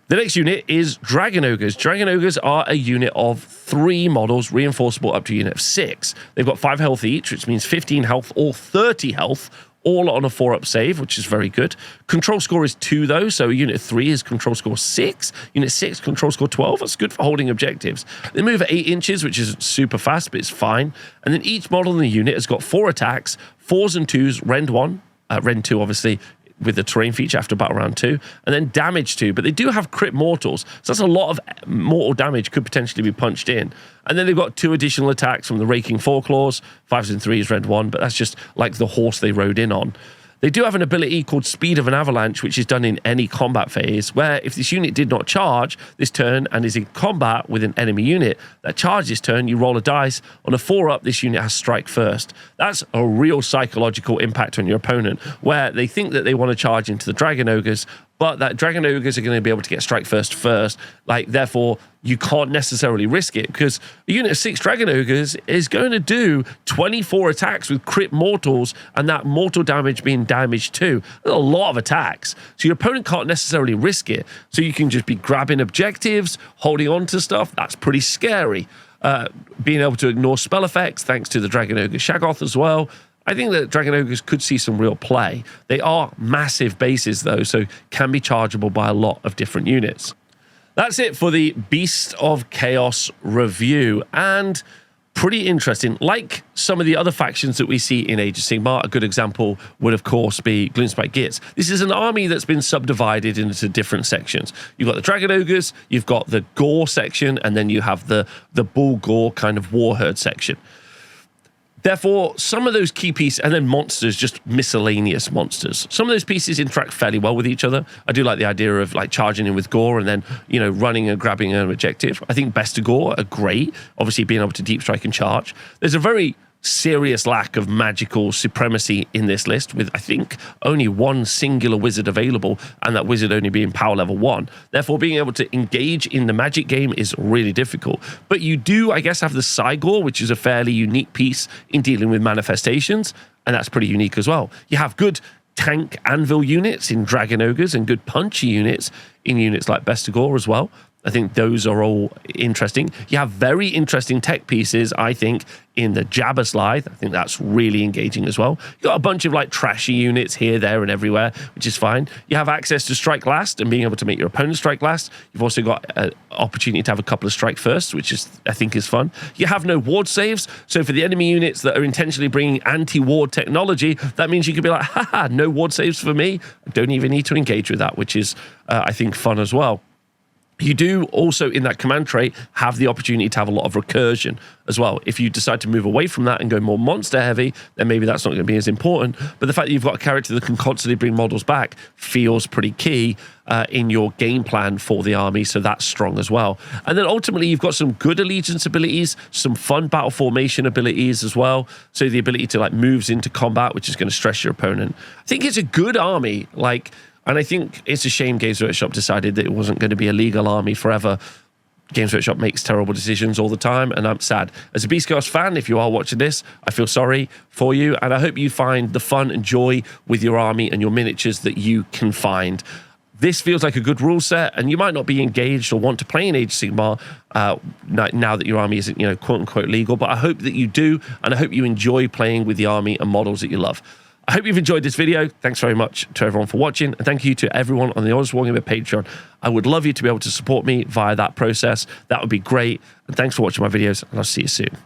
The next unit is Dragon Ogres. Dragon Ogres are a unit of 3 models, reinforceable up to a unit of 6. They've got 5 health each, which means 15 health or 30 health, all on a 4-up save, which is very good. Control score is 2, though, so Unit 3 is control score 6. Unit 6, control score 12. That's good for holding objectives. They move at 8 inches, which is super fast, but it's fine. And then each model in the unit has got 4 attacks, 4s and 2s, rend 1, rend 2, obviously, with the terrain feature after battle round 2, and then damage 2. But they do have crit mortals, so that's a lot of mortal damage could potentially be punched in. And then they've got 2 additional attacks from the Raking Foreclaws, 5s and 3s, rend 1, but that's just like the horse they rode in on. They do have an ability called Speed of an Avalanche, which is done in any combat phase, where if this unit did not charge this turn and is in combat with an enemy unit that charges this turn, you roll a dice. On a 4-up, this unit has strike first. That's a real psychological impact on your opponent, where they think that they want to charge into the Dragon Ogres, but that Dragon Ogres are going to be able to get strike first. Like, therefore, you can't necessarily risk it, because a unit of 6 Dragon Ogres is going to do 24 attacks with crit mortals, and that mortal damage being damage 2. That's a lot of attacks. So your opponent can't necessarily risk it. So you can just be grabbing objectives, holding on to stuff. That's pretty scary. Being able to ignore spell effects, thanks to the Dragon Ogre Shagoth as well. I think that Dragon Ogres could see some real play. They are massive bases, though, so can be chargeable by a lot of different units. That's it for the Beast of Chaos review, and pretty interesting. Like some of the other factions that we see in Age of Sigmar, a good example would, of course, be Gloomspite Gitz. This is an army that's been subdivided into different sections. You've got the Dragon Ogres, you've got the Gore section, and then you have the Bull Gore kind of war herd section. Therefore, some of those key pieces, and then monsters, just miscellaneous monsters. Some of those pieces interact fairly well with each other. I do like the idea of like charging in with Gore and then, you know, running and grabbing an objective. I think Best of Gore are great. Obviously, being able to deep strike and charge. There's a very serious lack of magical supremacy in this list, with I think only one singular wizard available, and that wizard only being power level 1. Therefore, being able to engage in the magic game is really difficult. But you do, I guess, have the Cigor, which is a fairly unique piece in dealing with manifestations. and that's pretty unique as well. You have good tank anvil units in Dragon Ogres and good punchy units in units like Bestigor as well. I think those are all interesting. You have very interesting tech pieces, I think, in the Jabber Slide. I think that's really engaging as well. You've got a bunch of like trashy units here, there, and everywhere, which is fine. You have access to strike last and being able to make your opponent strike last. You've also got an opportunity to have a couple of strike first, which is, I think, is fun. You have no ward saves. So for the enemy units that are intentionally bringing anti-ward technology, that means you could be like, haha, no ward saves for me. I don't even need to engage with that, which is, I think, fun as well. You do also, in that command trait, have the opportunity to have a lot of recursion as well. If you decide to move away from that and go more monster heavy, then maybe that's not going to be as important. But the fact that you've got a character that can constantly bring models back feels pretty key in your game plan for the army, so that's strong as well. And then ultimately, you've got some good allegiance abilities, some fun battle formation abilities as well. So the ability to like moves into combat, which is going to stress your opponent. I think it's a good army, like. And I think it's a shame Games Workshop decided that it wasn't going to be a legal army forever. Games Workshop makes terrible decisions all the time, and I'm sad. As a Beast Chaos fan, if you are watching this, I feel sorry for you, and I hope you find the fun and joy with your army and your miniatures that you can find. This feels like a good rule set, and you might not be engaged or want to play in Age of Sigmar now that your army isn't, you know, quote-unquote legal, but I hope that you do, and I hope you enjoy playing with the army and models that you love. I hope you've enjoyed this video. Thanks very much to everyone for watching. And thank you to everyone on the Honest Wargamer Patreon. I would love you to be able to support me via that process. That would be great. And thanks for watching my videos, and I'll see you soon.